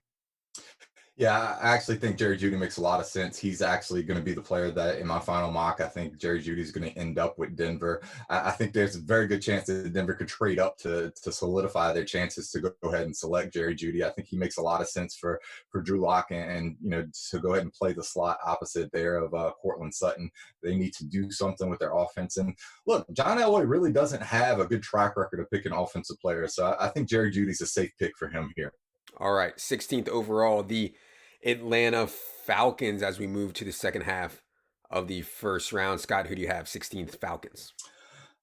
Yeah, I actually think Jerry Jeudy makes a lot of sense. He's actually going to be the player that in my final mock, I think Jerry Jeudy is going to end up with Denver. I think there's a very good chance that Denver could trade up to solidify their chances to go ahead and select Jerry Jeudy. I think he makes a lot of sense for Drew Lock and to go ahead and play the slot opposite there of Courtland Sutton. They need to do something with their offense. And look, John Elway really doesn't have a good track record of picking offensive players. So I think Jerry Judy's a safe pick for him here. All right, 16th overall, the Atlanta Falcons as we move to the second half of the first round. Scott, who do you have? 16th Falcons.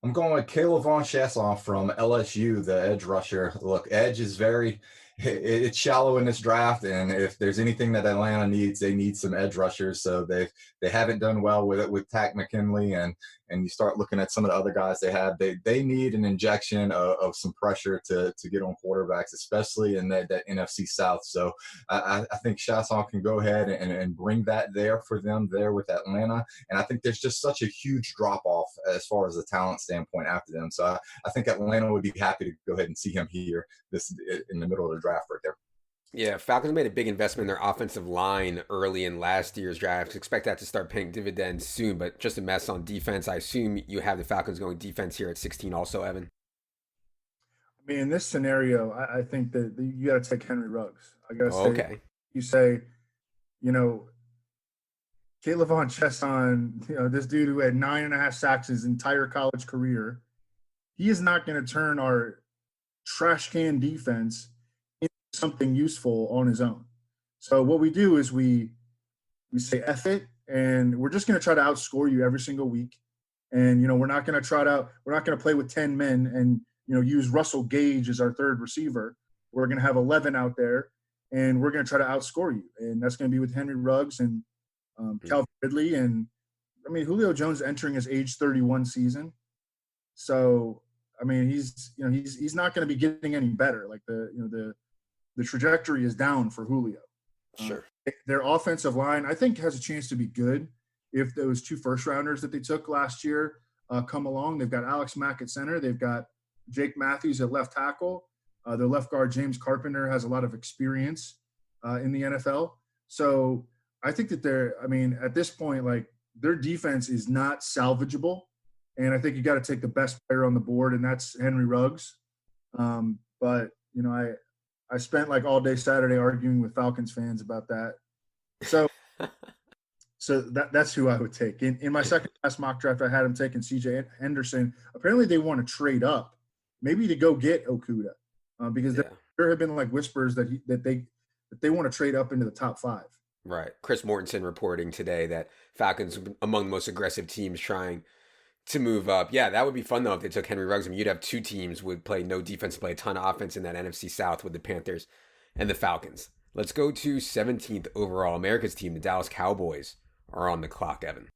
I'm going with Caleb Von Chasson from LSU, the edge rusher. Look, edge is it's shallow in this draft, and if there's anything that Atlanta needs, they need some edge rushers. So they haven't done well with it with Tack McKinley, and you start looking at some of the other guys they have. They need an injection of some pressure to get on quarterbacks, especially in that NFC South. So I think Chasson can go ahead and bring that there for them there with Atlanta. And I think there's just such a huge drop off as far as the talent standpoint after them. So I think Atlanta would be happy to go ahead and see him here in the middle of the draft right there. Yeah, Falcons made a big investment in their offensive line early in last year's draft. Expect that to start paying dividends soon, but just a mess on defense. I assume you have the Falcons going defense here at 16 also, Evan. I mean, in this scenario, I think that you got to take Henry Ruggs. I got to say, okay. You say, Caleb Von Chasson, this dude who had 9.5 sacks his entire college career, he is not going to turn our trash can defense into something useful on his own. So what we do is we say F it, and we're just going to try to outscore you every single week. And, we're not going to play with 10 men and, use Russell Gage as our third receiver. We're going to have 11 out there, and we're going to try to outscore you. And that's going to be with Henry Ruggs and Calvin Ridley. And, Julio Jones entering his age 31 season. So, he's not going to be getting any better. Like the trajectory is down for Julio. Sure. Their offensive line, I think, has a chance to be good if those 2 first-rounders that they took last year come along. They've got Alex Mack at center. They've got Jake Matthews at left tackle. Their left guard, James Carpenter, has a lot of experience in the NFL. So I think that at this point, like, their defense is not salvageable. And I think you got to take the best player on the board, and that's Henry Ruggs. But, I spent like all day Saturday arguing with Falcons fans about that. So that's who I would take. In my second last mock draft, I had him taking CJ Henderson. Apparently they want to trade up, maybe to go get Okuda, because there have been like whispers that they want to trade up into the top 5. Right. Chris Mortensen reporting today that Falcons among the most aggressive teams trying to move up. Yeah, that would be fun, though, if they took Henry Ruggs. You'd have 2 teams would play no defense, play a ton of offense in that NFC South with the Panthers and the Falcons. Let's go to 17th overall. America's team, the Dallas Cowboys, are on the clock, Evan.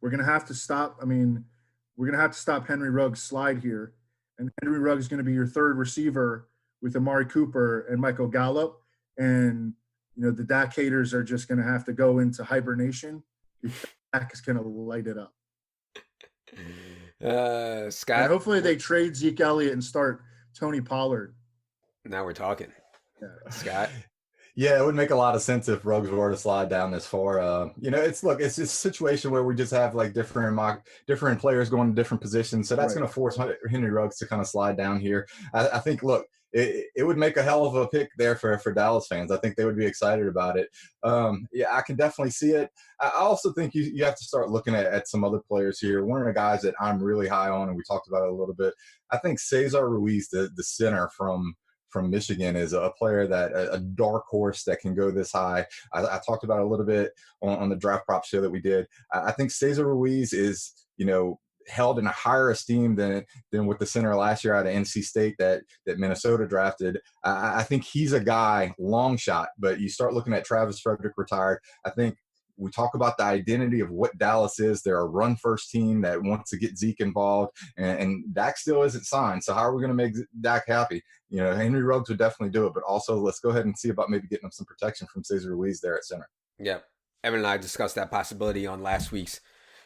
We're going to have to stop. We're going to have to stop Henry Ruggs' slide here. And Henry Ruggs is going to be your third receiver with Amari Cooper and Michael Gallup. And, the Dak haters are just going to have to go into hibernation because Dak is going to light it up. Scott, and hopefully they trade Zeke Elliott and start Tony Pollard. Now we're talking. Yeah. Scott. Yeah, it would make a lot of sense if Ruggs were to slide down this far. It's a situation where we just have like different players going to different positions, so that's going to force Henry Ruggs to kind of slide down here. I think, look, it would make a hell of a pick there for Dallas fans. I think they would be excited about it. I can definitely see it. I also think you have to start looking at some other players here. One of the guys that I'm really high on, and we talked about it a little bit, I think Cesar Ruiz, the center from Michigan, is a player that a dark horse that can go this high. I talked about it a little bit on the draft prop show that we did. I think Cesar Ruiz is, held in a higher esteem than with the center last year out of NC State that Minnesota drafted. I think he's a guy, long shot, but you start looking at Travis Frederick retired. I think we talk about the identity of what Dallas is. They're a run-first team that wants to get Zeke involved, and Dak still isn't signed. So how are we going to make Dak happy? Henry Ruggs would definitely do it, but also let's go ahead and see about maybe getting him some protection from Cesar Ruiz there at center. Yeah. Evan and I discussed that possibility on last week's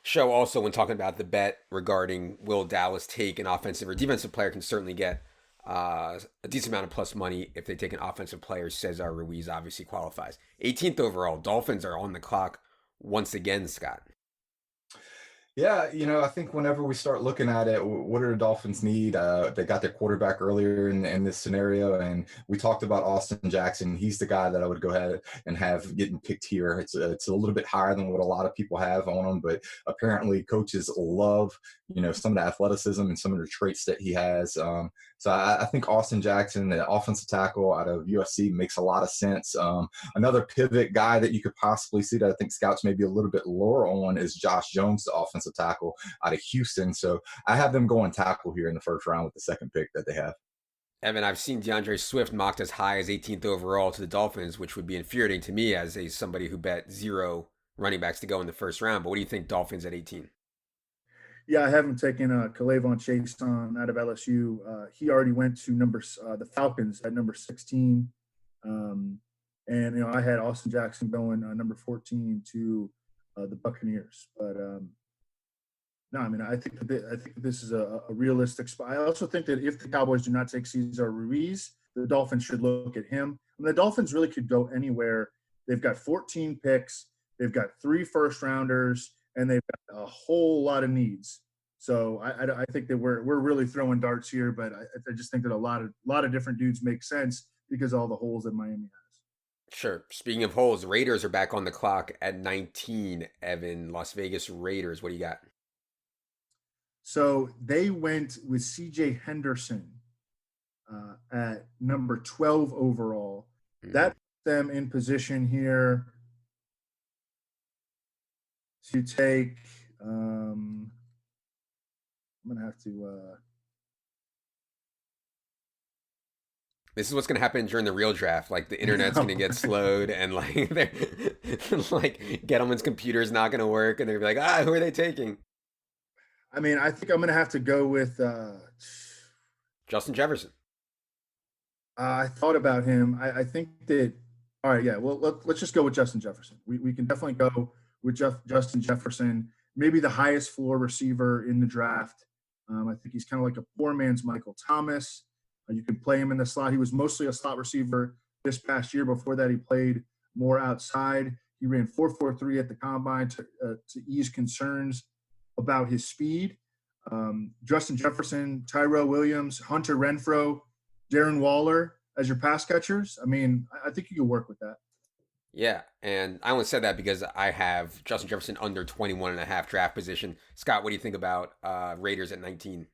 show also when talking about the bet regarding will Dallas take an offensive or defensive player. Can certainly get a decent amount of plus money if they take an offensive player. Cesar Ruiz obviously qualifies. 18th overall, Dolphins are on the clock once again, Scott. Yeah, I think whenever we start looking at it, what do the Dolphins need? They got their quarterback earlier in this scenario, and we talked about Austin Jackson. He's the guy that I would go ahead and have getting picked here. It's a little bit higher than what a lot of people have on him, but apparently coaches love, some of the athleticism and some of the traits that he has. So I think Austin Jackson, the offensive tackle out of USC, makes a lot of sense. Another pivot guy that you could possibly see that I think scouts may be a little bit lower on is Josh Jones, the offensive tackle out of Houston. So I have them going tackle here in the first round with the second pick that they have. Evan, I've seen DeAndre Swift mocked as high as 18th overall to the Dolphins, which would be infuriating to me as somebody who bet 0 running backs to go in the first round. But what do you think Dolphins at 18? Yeah, I haven't taken K'Lavon Chase on out of LSU. He already went to the Falcons at number 16. And, I had Austin Jackson going number 14 to the Buccaneers. But, no, I think that this is a realistic spot. I also think that if the Cowboys do not take Cesar Ruiz, the Dolphins should look at him. The Dolphins really could go anywhere. They've got 14 picks. They've got 3 first-rounders. And they've got a whole lot of needs. So I think that we're really throwing darts here, but I just think that a lot of different dudes make sense because of all the holes that Miami has. Sure. Speaking of holes, Raiders are back on the clock at 19, Evan. Las Vegas Raiders, what do you got? So they went with CJ Henderson at number 12 overall. Mm-hmm. That puts them in position here to take. I'm going to have to. This is what's gonna happen during the real draft. Like the internet's gonna get slowed, and like like Gettleman's computer's not gonna work, and they're gonna be like, who are they taking? I mean, I think I'm gonna have to go with Justin Jefferson. I thought about him. I think that. All right, yeah. Well, let's just go with Justin Jefferson. We can definitely go with Justin Jefferson. Maybe the highest floor receiver in the draft. I think he's kind of like a poor man's Michael Thomas. You can play him in the slot. He was mostly a slot receiver this past year. Before that, he played more outside. He ran 4.43 at the combine to ease concerns about his speed. Justin Jefferson, Tyrell Williams, Hunter Renfrow, Darren Waller as your pass catchers. I mean, I think you can work with that. Yeah, and I only said that because I have Justin Jefferson under 21.5 draft position. Scott, what do you think about Raiders at 19?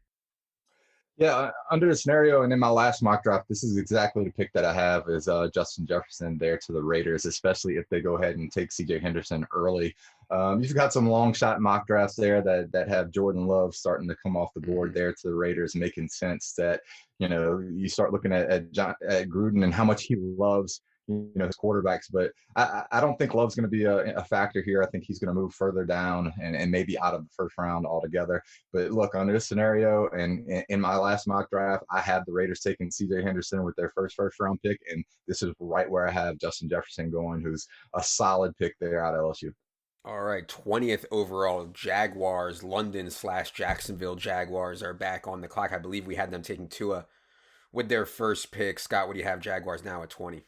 Yeah, under the scenario, and in my last mock draft, this is exactly the pick that I have is Justin Jefferson there to the Raiders, especially if they go ahead and take C.J. Henderson early. You've got some long shot mock drafts there that have Jordan Love starting to come off the board there to the Raiders, making sense that, you start looking at Gruden and how much he loves his quarterbacks, but I don't think Love's going to be a factor here. I think he's going to move further down and maybe out of the first round altogether. But look, under this scenario, and in my last mock draft, I had the Raiders taking C.J. Henderson with their first round pick, and this is right where I have Justin Jefferson going, who's a solid pick there out of LSU. All right, 20th overall, Jaguars, London/Jacksonville Jaguars are back on the clock. I believe we had them taking Tua with their first pick. Scott, what do you have Jaguars now at 20?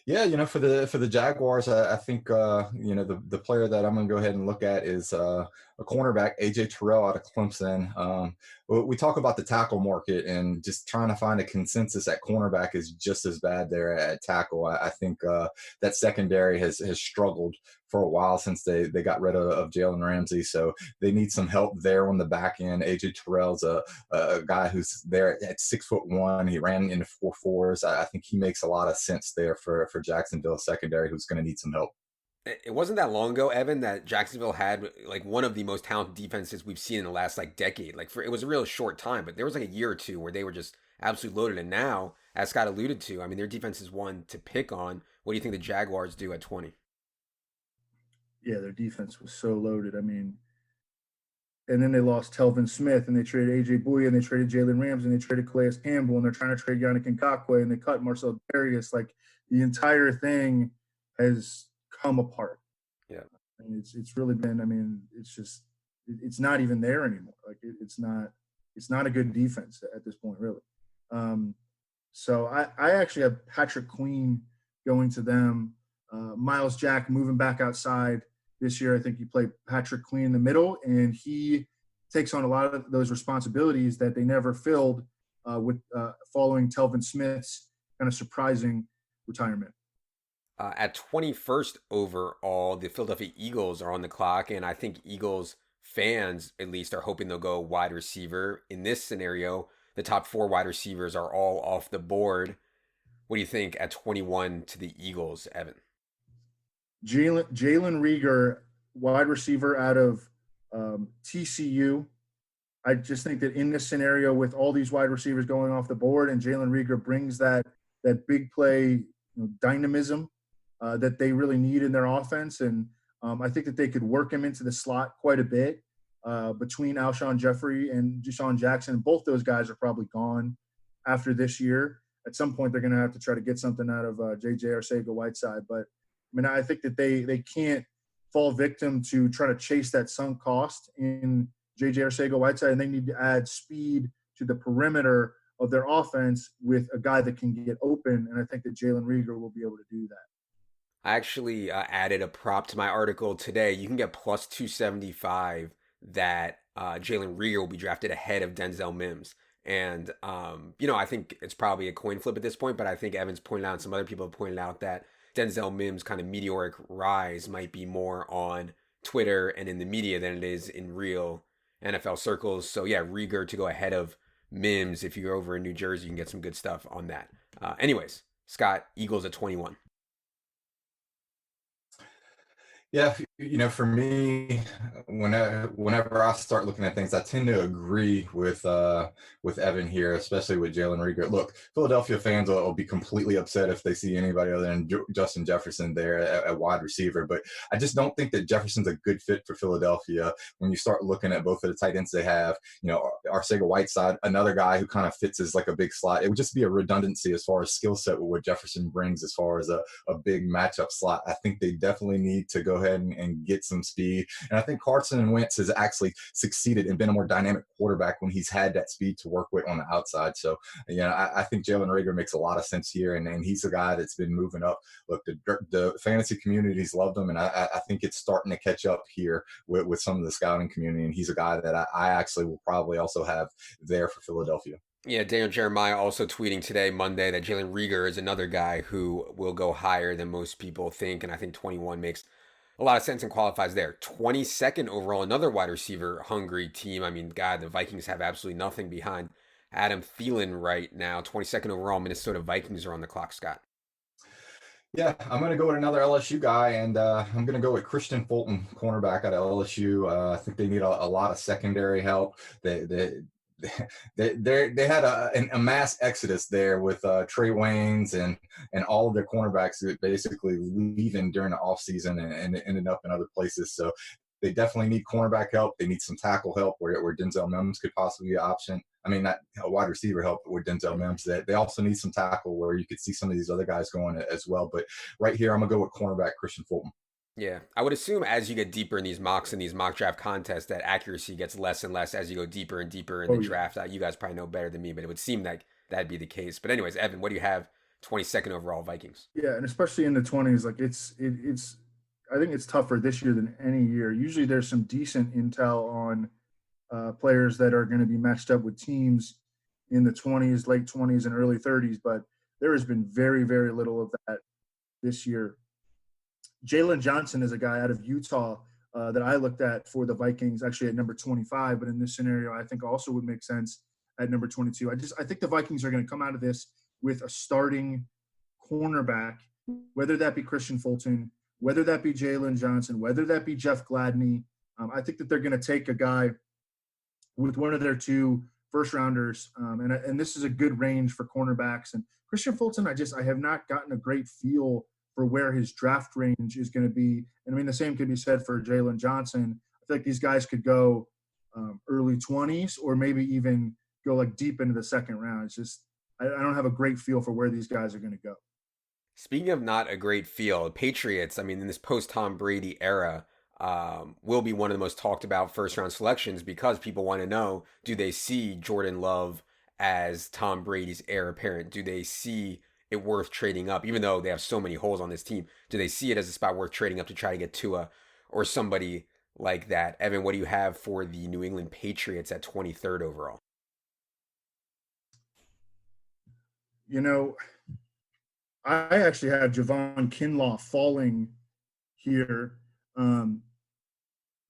Yeah, for the Jaguars, I think the player that I'm going to go ahead and look at is a cornerback, AJ Terrell out of Clemson. We talk about the tackle market, and just trying to find a consensus at cornerback is just as bad there at tackle. I think that secondary has struggled for a while since they got rid of Jalen Ramsey, so they need some help there on the back end. AJ Terrell's a guy who's there at 6'1". He ran into 4.4s. I think he makes a lot of sense there for Jacksonville secondary, who's going to need some help. It wasn't that long ago, Evan, that Jacksonville had like one of the most talented defenses we've seen in the last decade. It was a real short time, but there was a year or two where they were just absolutely loaded. And now, as Scott alluded to, I mean, their defense is one to pick on. What do you think the Jaguars do at 20? Yeah, their defense was so loaded. I mean, and then they lost Telvin Smith, and they traded AJ Bouye, and they traded Jalen Ramsey, and they traded Calais Campbell, and they're trying to trade Yannick Ngakoue, and they cut Marcel Darius. Like, the entire thing has come apart. Yeah. And it's really been, I mean, it's not even there anymore. Like, it's not a good defense at this point, really. So I actually have Patrick Queen going to them. Miles Jack moving back outside this year. I think you play Patrick Queen in the middle, and he takes on a lot of those responsibilities that they never filled with following Telvin Smith's kind of surprising retirement. At 21st overall, the Philadelphia Eagles are on the clock, and I think Eagles fans, at least, are hoping they'll go wide receiver. In this scenario, the top 4 wide receivers are all off the board. What do you think at 21 to the Eagles, Evan? Jalen Reagor, wide receiver out of TCU. I just think that in this scenario, with all these wide receivers going off the board, and Jalen Reagor brings that big play dynamism that they really need in their offense. And I think that they could work him into the slot quite a bit between Alshon Jeffrey and Deshaun Jackson. Both those guys are probably gone after this year. At some point, they're going to have to try to get something out of J.J. Arcega-Whiteside. But, I mean, I think that they can't fall victim to try to chase that sunk cost in J.J. Arcega-Whiteside, and they need to add speed to the perimeter of their offense with a guy that can get open, and I think that Jalen Reagor will be able to do that. I actually added a prop to my article today. You can get plus 275 that Jalen Reagor will be drafted ahead of Denzel Mims. And, I think it's probably a coin flip at this point, but I think Evan's pointed out and some other people have pointed out that Denzel Mims' kind of meteoric rise might be more on Twitter and in the media than it is in real NFL circles. So, yeah, Reagor to go ahead of Mims. If you go over in New Jersey, you can get some good stuff on that. Anyways, Scott, Eagles at 21. Yeah, for me, whenever I start looking at things, I tend to agree with Evan here, especially with Jalen Reagor. Look, Philadelphia fans will be completely upset if they see anybody other than Justin Jefferson there at wide receiver, but I just don't think that Jefferson's a good fit for Philadelphia. When you start looking at both of the tight ends they have, Arcega-Whiteside, another guy who kind of fits as like a big slot. It would just be a redundancy as far as skill set with what Jefferson brings as far as a big matchup slot. I think they definitely need to go ahead and get some speed. And I think Carson Wentz has actually succeeded and been a more dynamic quarterback when he's had that speed to work with on the outside. So, I think Jalen Reagor makes a lot of sense here. And he's a guy that's been moving up. Look, the fantasy communities loved him. And I think it's starting to catch up here with some of the scouting community. And he's a guy that I actually will probably also have there for Philadelphia. Yeah, Daniel Jeremiah also tweeting today, Monday, that Jalen Reagor is another guy who will go higher than most people think. And I think 21 makes a lot of sense and qualifies there. 22nd overall, another wide receiver hungry team. I mean, God, the Vikings have absolutely nothing behind Adam Thielen right now. 22nd overall, Minnesota Vikings are on the clock, Scott. Yeah, I'm going to go with another LSU guy, and I'm going to go with Christian Fulton, cornerback out of LSU. I think they need a lot of secondary help. They had a mass exodus there with Trey Waynes and all of their cornerbacks basically leaving during the offseason and ended up in other places. So they definitely need cornerback help. They need some tackle help where Denzel Mims could possibly be an option. I mean, not a wide receiver help with Denzel Mims. They also need some tackle where you could see some of these other guys going as well. But right here, I'm going to go with cornerback Christian Fulton. Yeah, I would assume as you get deeper in these mocks and these mock draft contests, that accuracy gets less and less as you go deeper and deeper in the draft. You guys probably know better than me, but it would seem like that'd be the case. But anyways, Evan, what do you have? 22nd overall Vikings. Yeah, and especially in the 20s, like it's I think it's tougher this year than any year. Usually there's some decent intel on players that are going to be matched up with teams in the 20s, late 20s, and early 30s, but there has been very, very little of that this year. Jalen Johnson is a guy out of Utah that I looked at for the Vikings, actually at number 25, but in this scenario, I think also would make sense at number 22. I think the Vikings are going to come out of this with a starting cornerback, whether that be Christian Fulton, whether that be Jalen Johnson, whether that be Jeff Gladney. I think that they're going to take a guy with one of their two first-rounders, and this is a good range for cornerbacks. And Christian Fulton, I have not gotten a great feel for where his draft range is going to be. And I mean, the same could be said for Jalen Johnson. I feel like these guys could go early 20s or maybe even go like deep into the second round. It's just, I don't have a great feel for where these guys are going to go. Speaking of not a great feel, Patriots, I mean, in this post-Tom Brady era, will be one of the most talked about first-round selections because people want to know, do they see Jordan Love as Tom Brady's heir apparent? Do they see it worth trading up, even though they have so many holes on this team? Do they see it as a spot worth trading up to try to get Tua or somebody like that? Evan, what do you have for the New England Patriots at 23rd overall? I actually have Javon Kinlaw falling here.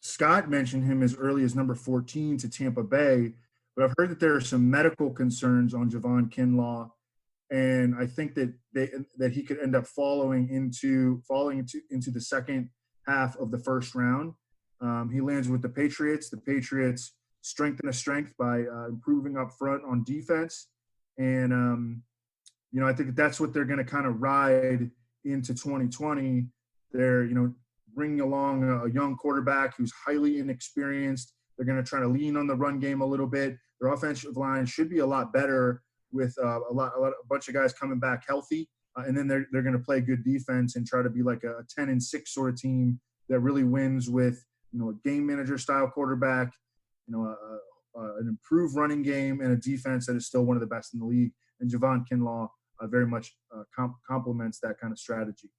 Scott mentioned him as early as number 14 to Tampa Bay, but I've heard that there are some medical concerns on Javon Kinlaw. And I think that he could end up falling into the second half of the first round. He lands with the Patriots. The Patriots strengthen a strength by improving up front on defense, and I think that's what they're going to kind of ride into 2020. They're bringing along a young quarterback who's highly inexperienced. They're going to try to lean on the run game a little bit. Their offensive line should be a lot better with a bunch of guys coming back healthy, and then they're going to play good defense and try to be like a 10-6 sort of team that really wins with a game manager style quarterback, an improved running game and a defense that is still one of the best in the league. And Javon Kinlaw very much complements that kind of strategy.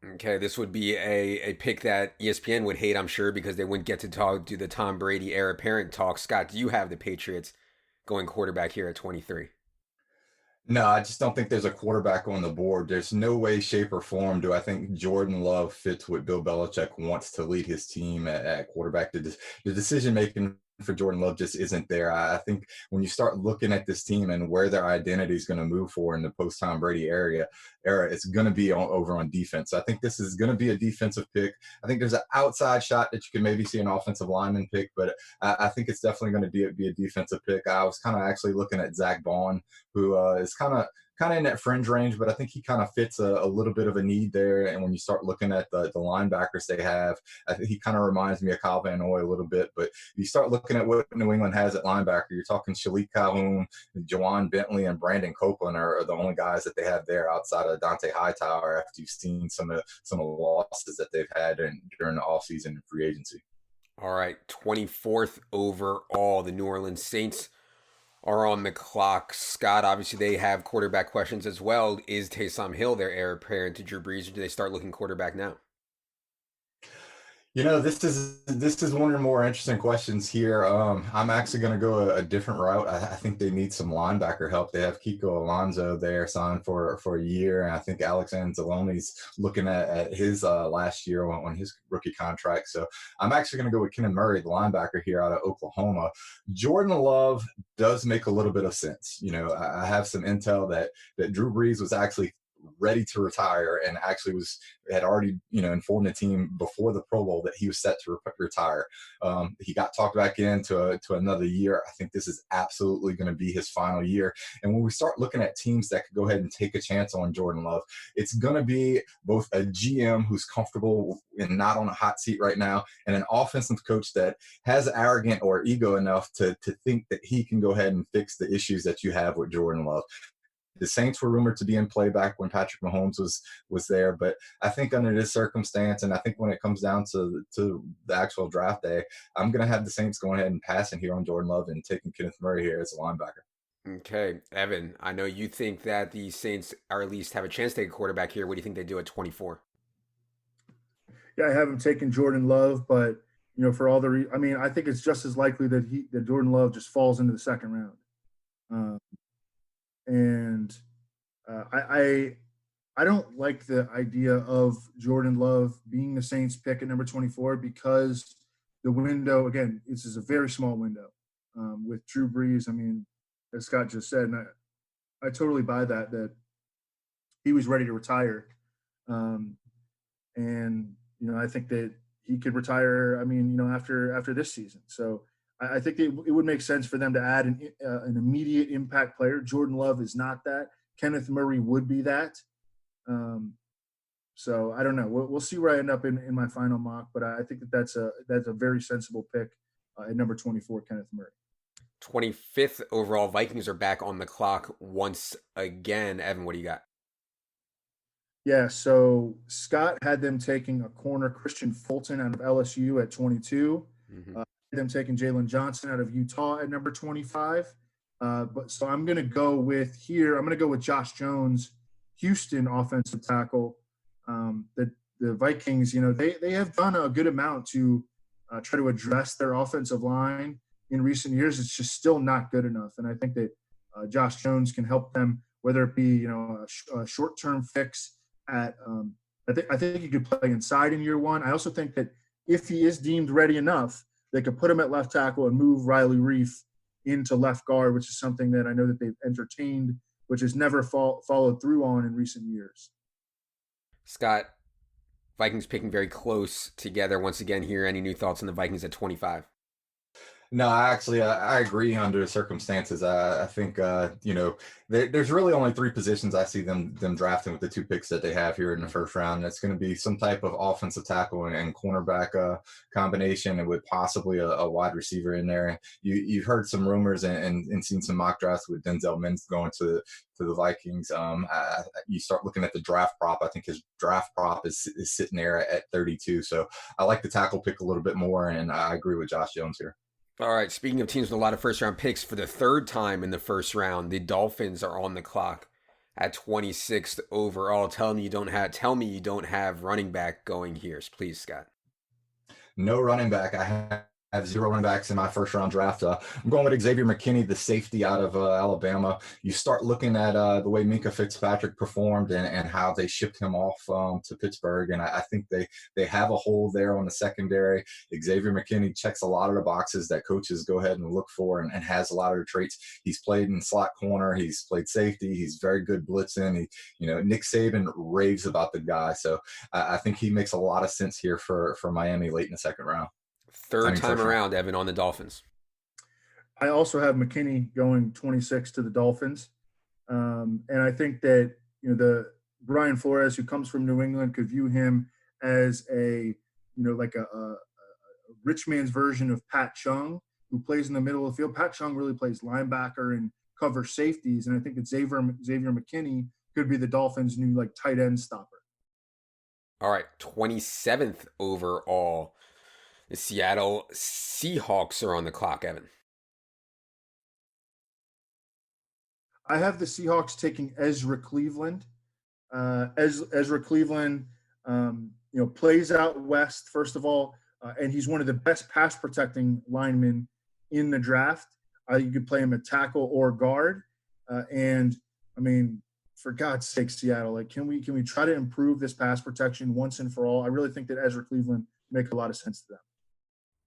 Okay, this would be a pick that ESPN would hate, I'm sure, because they wouldn't get to do the Tom Brady heir apparent talk. Scott, do you have the Patriots going quarterback here at 23? No, I just don't think there's a quarterback on the board. There's no way, shape, or form do I think Jordan Love fits what Bill Belichick wants to lead his team at quarterback. The decision-making for Jordan Love just isn't there. I think when you start looking at this team and where their identity is going to move for in the post-Tom Brady era, it's going to be over on defense. So I think this is going to be a defensive pick. I think there's an outside shot that you can maybe see an offensive lineman pick, but I think it's definitely going to be a defensive pick. I was kind of actually looking at Zach Bond, who is kind of in that fringe range, but I think he kind of fits a little bit of a need there. And when you start looking at the linebackers they have, I think he kind of reminds me of Kyle Van Noy a little bit. But you start looking at what New England has at linebacker, you're talking Shalik Calhoun, Jawan Bentley, and Brandon Copeland are the only guys that they have there outside of Dante Hightower after you've seen some of the losses that they've had during the offseason and free agency. All right, 24th overall, the New Orleans Saints are on the clock. Scott, obviously they have quarterback questions as well. Is Taysom Hill their heir apparent to Drew Brees, or do they start looking quarterback now? This is one of the more interesting questions here. I'm actually going to go a different route. I think they need some linebacker help. They have Kiko Alonso there signed for a year, and I think Alex Anzalone's looking at his last year on his rookie contract. So I'm actually going to go with Kenan Murray, the linebacker here out of Oklahoma. Jordan Love does make a little bit of sense. I have some intel that Drew Brees was actually ready to retire and actually had already informed the team before the Pro Bowl that he was set to retire. He got talked back into another year. I think this is absolutely going to be his final year. And when we start looking at teams that could go ahead and take a chance on Jordan Love, it's going to be both a GM who's comfortable and not on a hot seat right now, and an offensive coach that has arrogant or ego enough to think that he can go ahead and fix the issues that you have with Jordan Love. The Saints were rumored to be in play back when Patrick Mahomes was there, but I think under this circumstance, and I think when it comes down to the actual draft day, I'm going to have the Saints going ahead and passing here on Jordan Love and taking Kenneth Murray here as a linebacker. Okay, Evan, I know you think that the Saints are at least have a chance to take a quarterback here. What do you think they do at 24? Yeah, I haven't taken Jordan Love, but for all the I think it's just as likely that Jordan Love just falls into the second round. And I don't like the idea of Jordan Love being the Saints pick at number 24 because the window, again, this is a very small window with Drew Brees. As Scott just said, and I totally buy that he was ready to retire. And I think that he could retire, after this season. So I think it would make sense for them to add an immediate impact player. Jordan Love is not that. Kenneth Murray would be that. So I don't know. We'll see where I end up in my final mock, but I think that's a very sensible pick at number 24, Kenneth Murray. 25th overall, Vikings are back on the clock once again. Evan, what do you got? Yeah, so Scott had them taking a corner, Christian Fulton, out of LSU at 22. Mm-hmm. Them taking Jalen Johnson out of Utah at number 25. So I'm going to go with Josh Jones, Houston offensive tackle. The Vikings, they have done a good amount to try to address their offensive line in recent years. It's just still not good enough. And I think that Josh Jones can help them, whether it be, a short-term fix at I think he could play inside in year one. I also think that if he is deemed ready enough, they could put him at left tackle and move Riley Reif into left guard, which is something that I know that they've entertained, which has never followed through on in recent years. Scott, Vikings picking very close together once again here. Any new thoughts on the Vikings at 25? No, I agree under the circumstances. I think, there's really only three positions I see them drafting with the two picks that they have here in the first round. It's going to be some type of offensive tackle and cornerback combination, and with possibly a wide receiver in there. You've heard some rumors and seen some mock drafts with Denzel Mims going to the Vikings. You start looking at the draft prop. I think his draft prop is sitting there at 32. So I like the tackle pick a little bit more, and I agree with Josh Jones here. All right, speaking of teams with a lot of first-round picks, for the third time in the first round, the Dolphins are on the clock at 26th overall. Tell me you don't have running back going here, please, Scott. No running back. I I have 0 running backs in my first round draft. I'm going with Xavier McKinney, the safety out of Alabama. You start looking at the way Minka Fitzpatrick performed and how they shipped him off to Pittsburgh, and I think they have a hole there on the secondary. Xavier McKinney checks a lot of the boxes that coaches go ahead and look for, and has a lot of the traits. He's played in slot corner. He's played safety. He's very good blitzing. Nick Saban raves about the guy, so I think he makes a lot of sense here for Miami late in the second round. Third time around, Evan, on the Dolphins. I also have McKinney going 26 to the Dolphins. And I think that, the Brian Flores, who comes from New England, could view him as a rich man's version of Pat Chung, who plays in the middle of the field. Pat Chung really plays linebacker and covers safeties. And I think that Xavier McKinney could be the Dolphins' new tight end stopper. All right, 27th overall. The Seattle Seahawks are on the clock, Evan. I have the Seahawks taking Ezra Cleveland. Ezra Cleveland, plays out west, first of all, and he's one of the best pass protecting linemen in the draft. You could play him at tackle or guard. For God's sake, Seattle, can we try to improve this pass protection once and for all? I really think that Ezra Cleveland make a lot of sense to them.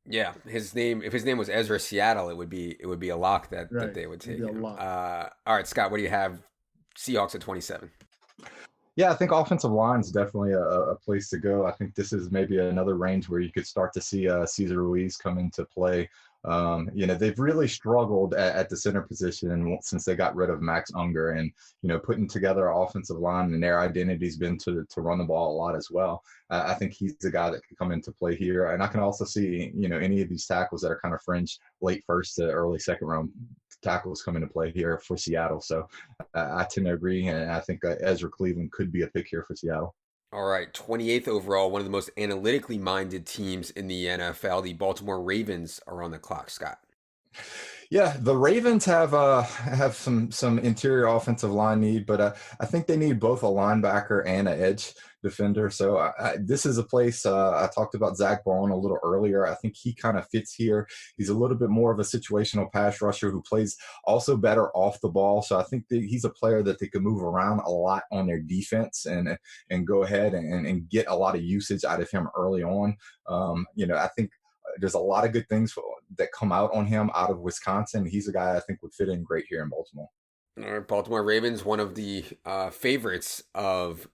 Yeah, if his name was Ezra Seattle, it would be a lock that they would take him. All right, Scott, what do you have? Seahawks at 27. Yeah, I think offensive line is definitely a place to go. I think this is maybe another range where you could start to see Cesar Ruiz come into play. They've really struggled at the center position since they got rid of Max Unger, and putting together an offensive line, and their identity's been to run the ball a lot as well. I think he's the guy that could come into play here, and I can also see any of these tackles that are kind of fringe late first to early second round tackles come into play here for Seattle. So I tend to agree, and I think Ezra Cleveland could be a pick here for Seattle. All right, 28th overall, one of the most analytically minded teams in the NFL, the Baltimore Ravens, are on the clock, Scott. Yeah, the Ravens have some interior offensive line need, but I think they need both a linebacker and an edge defender. So this is a place I talked about Zach Bond a little earlier. I think he kind of fits here. He's a little bit more of a situational pass rusher who plays also better off the ball. So I think that he's a player that they can move around a lot on their defense and go ahead and get a lot of usage out of him early on. I think there's a lot of good things that come out on him out of Wisconsin. He's a guy I think would fit in great here in Baltimore. All right, Baltimore Ravens, one of the favorites of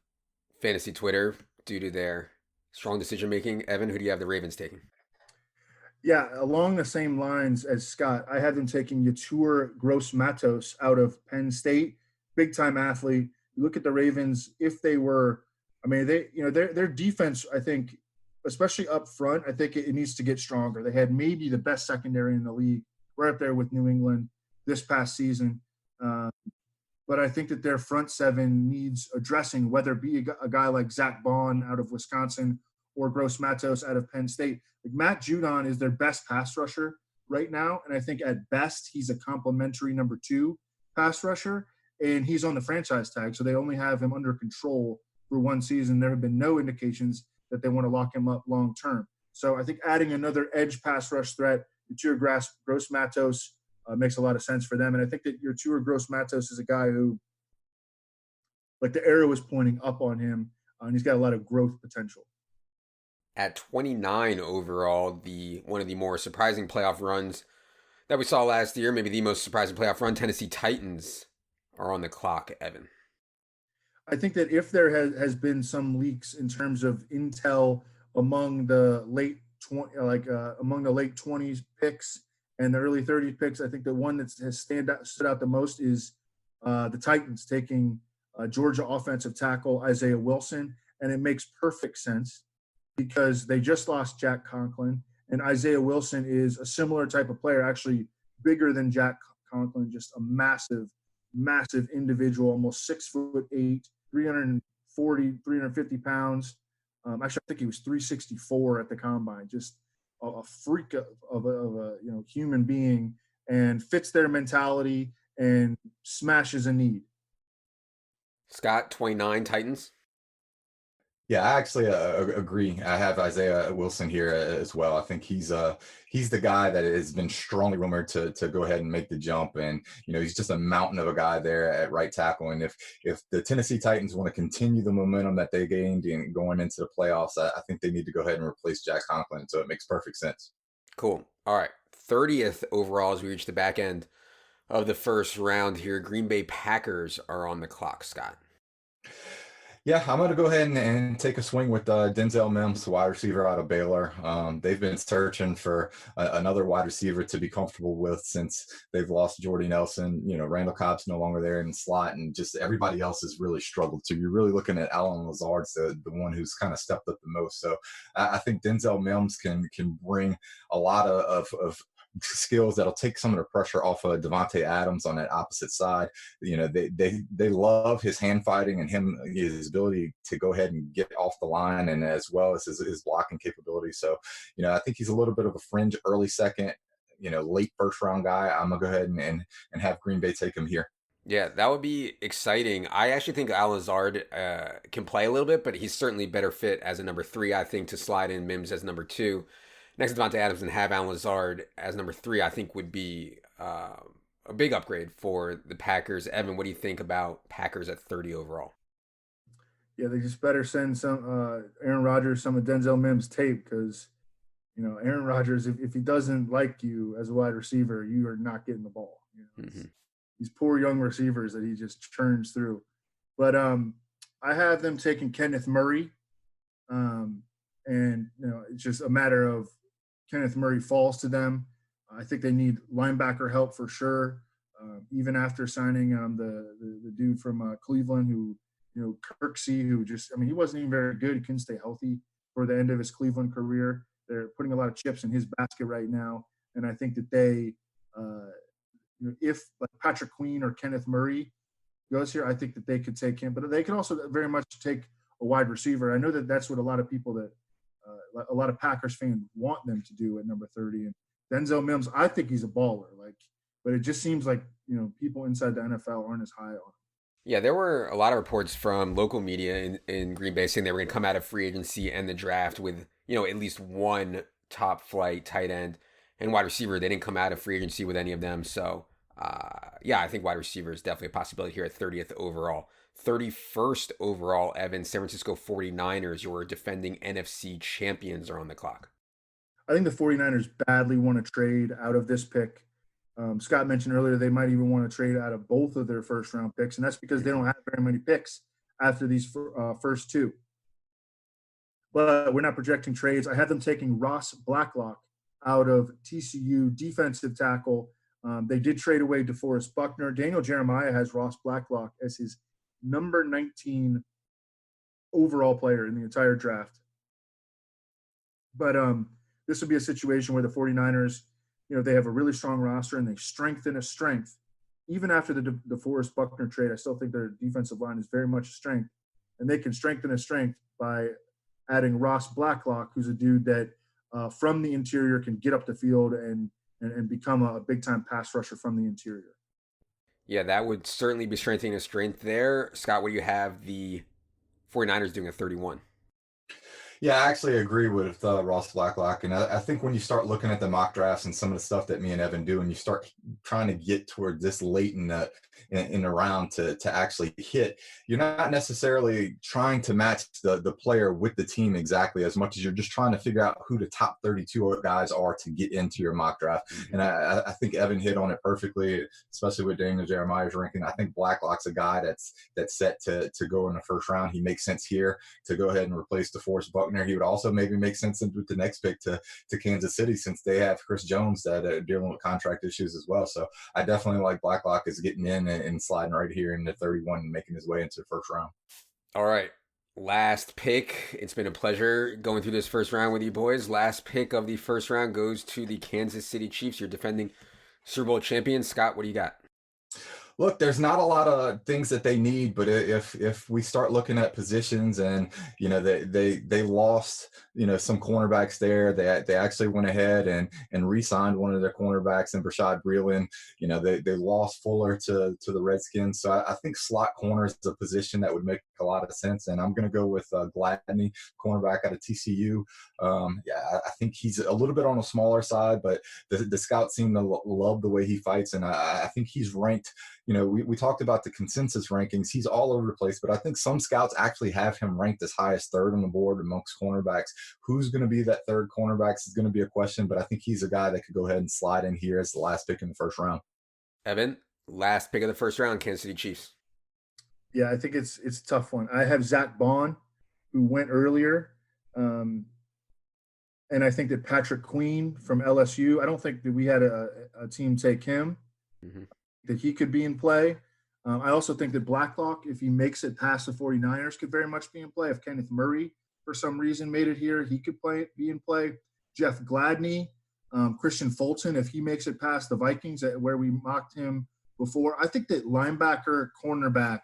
fantasy Twitter due to their strong decision making. Evan, who do you have the Ravens taking? Yeah, along the same lines as Scott, I have them taking Yetur Gross-Matos out of Penn State, big time athlete. You look at the Ravens, if they were, their defense, I think, especially up front, I think it needs to get stronger. They had maybe the best secondary in the league, right up there with New England this past season. But I think that their front seven needs addressing, whether it be a guy like Zach Bond out of Wisconsin or Gross-Matos out of Penn State. Like Matt Judon is their best pass rusher right now, and I think at best he's a complimentary number 2 pass rusher, and he's on the franchise tag, so they only have him under control for one season. There have been no indications that they want to lock him up long term. So I think adding another edge pass rush threat, Yetur Gross-Matos, makes a lot of sense for them. And I think that Yetur Gross-Matos is a guy who, the arrow is pointing up on him, and he's got a lot of growth potential. At 29 overall, one of the more surprising playoff runs that we saw last year, maybe the most surprising playoff run, Tennessee Titans are on the clock, Evan. I think that if there has been some leaks in terms of intel among the late 20s picks and the early 30s picks, I think the one that has stood out the most is the Titans taking Georgia offensive tackle Isaiah Wilson, and it makes perfect sense because they just lost Jack Conklin, and Isaiah Wilson is a similar type of player, actually bigger than Jack Conklin, just a massive individual, almost 6'8", 340, 350 pounds. Actually, I think he was 364 at the combine. Just a freak of a human being, and fits their mentality and smashes a need. Scott, 29 Titans. Yeah, I actually agree. I have Isaiah Wilson here as well. I think he's the guy that has been strongly rumored to go ahead and make the jump, and he's just a mountain of a guy there at right tackle. And if the Tennessee Titans want to continue the momentum that they gained in going into the playoffs, I think they need to go ahead and replace Jack Conklin. So it makes perfect sense. Cool. All right. 30th overall as we reach the back end of the first round here. Green Bay Packers are on the clock, Scott. Yeah, I'm going to go ahead and take a swing with Denzel Mims, wide receiver out of Baylor. They've been searching for another wide receiver to be comfortable with since they've lost Jordy Nelson. Randall Cobb's no longer there in the slot, and just everybody else has really struggled. So you're really looking at Alan Lazard's the one who's kind of stepped up the most. So I think Denzel Mims can bring a lot of skills that'll take some of the pressure off of Devontae Adams on that opposite side. They love his hand fighting and his ability to go ahead and get off the line, and as well as his blocking capability. So I think he's a little bit of a fringe early second, late first round guy. I'm gonna go ahead and have Green Bay take him here. Yeah, that would be exciting. I actually think Al Lazard can play a little bit, but he's certainly better fit as a number 3. I think to slide in Mims as number 2 next to Devontae Adams and have Al Lazard as number 3, I think would be a big upgrade for the Packers. Evan, what do you think about Packers at 30 overall? Yeah, they just better send some Aaron Rodgers some of Denzel Mims tape because Aaron Rodgers, if he doesn't like you as a wide receiver, you are not getting the ball. These poor young receivers that he just churns through. But I have them taking Kenneth Murray, and it's just a matter of Kenneth Murray falls to them. I think they need linebacker help for sure. Even after signing the dude from Cleveland, who Kirksey, who he wasn't even very good. He couldn't stay healthy for the end of his Cleveland career. They're putting a lot of chips in his basket right now, and I think that they, if like Patrick Queen or Kenneth Murray goes here, I think that they could take him, but they can also very much take a wide receiver. I know that that's what a lot of people a lot of Packers fans want them to do at number 30. And Denzel Mims, I think he's a baller. But it just seems like people inside the NFL aren't as high on him. Yeah, there were a lot of reports from local media in Green Bay saying they were going to come out of free agency and the draft with at least one top flight tight end and wide receiver. They didn't come out of free agency with any of them. So yeah, I think wide receiver is definitely a possibility here at 30th overall. 31st overall, Evan, San Francisco 49ers, your defending NFC champions, are on the clock. I think the 49ers badly want to trade out of this pick. Scott mentioned earlier they might even want to trade out of both of their first round picks, and that's because they don't have very many picks after these first two. But we're not projecting trades. I had them taking Ross Blacklock out of TCU, defensive tackle. They did trade away DeForest Buckner. Daniel Jeremiah has Ross Blacklock as his number 19 overall player in the entire draft. But this would be a situation where the 49ers, they have a really strong roster and they strengthen a strength. Even after the DeForest Buckner trade, I still think their defensive line is very much a strength. And they can strengthen a strength by adding Ross Blacklock, who's a dude that from the interior can get up the field and become a big-time pass rusher from the interior. Yeah, that would certainly be strengthening a strength there. Scott, what do you have the 49ers doing at 31? Yeah, I actually agree with Ross Blacklock. And I think when you start looking at the mock drafts and some of the stuff that me and Evan do, and you start trying to get toward this late in the round to actually hit, you're not necessarily trying to match the player with the team exactly as much as you're just trying to figure out who the top 32 guys are to get into your mock draft. Mm-hmm. And I think Evan hit on it perfectly, especially with Daniel Jeremiah's ranking. I think Blacklock's a guy that's set to go in the first round. He makes sense here to go ahead and replace DeForest Buckner. He would also maybe make sense with the next pick to Kansas City, since they have Chris Jones that are dealing with contract issues as well. So I definitely like Blacklock is getting in and sliding right here into 31 and making his way into the first round. All right. Last pick. It's been a pleasure going through this first round with you boys. Last pick of the first round goes to the Kansas City Chiefs. You're defending Super Bowl champions. Scott, what do you got? Look, there's not a lot of things that they need, but if we start looking at positions, and they lost some cornerbacks there, they actually went ahead and re-signed one of their cornerbacks in Brashad Breeland. They lost Fuller to the Redskins, so I think slot corner is a position that would make a lot of sense, and I'm going to go with Gladney, cornerback out of TCU. Yeah, I think he's a little bit on the smaller side, but the scouts seem to love the way he fights, and I think he's ranked. We talked about the consensus rankings. He's all over the place, but I think some scouts actually have him ranked as high as third on the board amongst cornerbacks. Who's going to be that third cornerback is going to be a question, but I think he's a guy that could go ahead and slide in here as the last pick in the first round. Evan, last pick of the first round, Kansas City Chiefs. Yeah, I think it's a tough one. I have Zach Bond, who went earlier. And I think that Patrick Queen from LSU, I don't think that we had a team take him. Mm-hmm. That he could be in play. I also think that Blacklock, if he makes it past the 49ers, could very much be in play. If Kenneth Murray, for some reason, made it here, he could be in play. Jeff Gladney, Christian Fulton, if he makes it past the Vikings, where we mocked him before. I think that linebacker, cornerback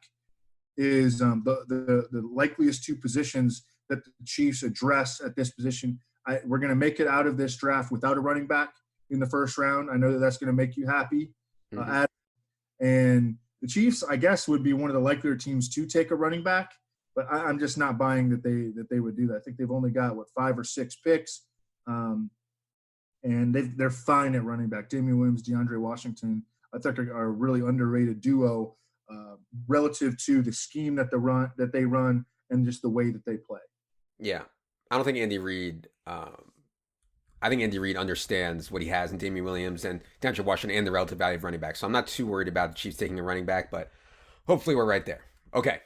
is the likeliest two positions that the Chiefs address at this position. We're going to make it out of this draft without a running back in the first round. I know that that's going to make you happy. Mm-hmm. And the Chiefs, I guess, would be one of the likelier teams to take a running back, but I'm just not buying that they would do that. I think they've only got 5 or 6 picks, and they're fine at running back. Damian Williams, DeAndre Washington, I think are a really underrated duo relative to the scheme that they run and just the way that they play. Yeah, I don't think Andy Reid. I think Andy Reid understands what he has in Damian Williams and DeAndre Washington and the relative value of running back. So I'm not too worried about the Chiefs taking a running back, but hopefully we're right there. Okay.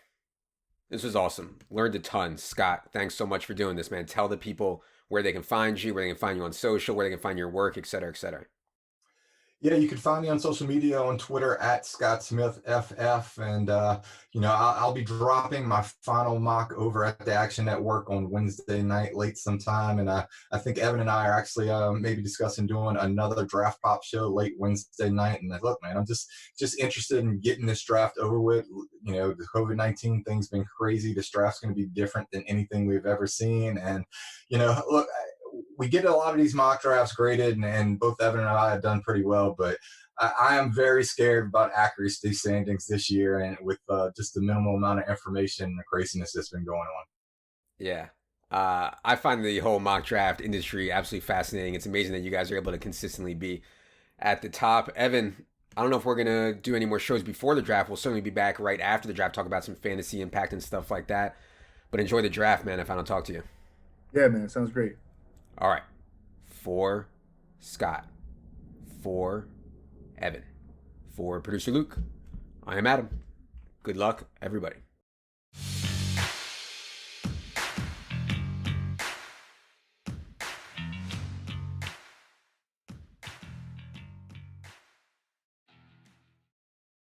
This was awesome. Learned a ton. Scott, thanks so much for doing this, man. Tell the people where they can find you, where they can find you on social, where they can find your work, et cetera, et cetera. Yeah, you can find me on social media on Twitter at ScottSmithFF. And, I'll be dropping my final mock over at the Action Network on Wednesday night, late sometime. And I think Evan and I are actually maybe discussing doing another draft pop show late Wednesday night. And look, man, I'm just interested in getting this draft over with. The COVID-19 thing's been crazy. This draft's going to be different than anything we've ever seen. And, look, we get a lot of these mock drafts graded, and both Evan and I have done pretty well, but I am very scared about accuracy standings this year, and with just the minimal amount of information and the craziness that's been going on. Yeah. I find the whole mock draft industry absolutely fascinating. It's amazing that you guys are able to consistently be at the top. Evan, I don't know if we're going to do any more shows before the draft. We'll certainly be back right after the draft, talk about some fantasy impact and stuff like that. But enjoy the draft, man, if I don't talk to you. Yeah, man. Sounds great. All right. For Scott. For Evan. For producer Luke. I am Adam. Good luck, everybody.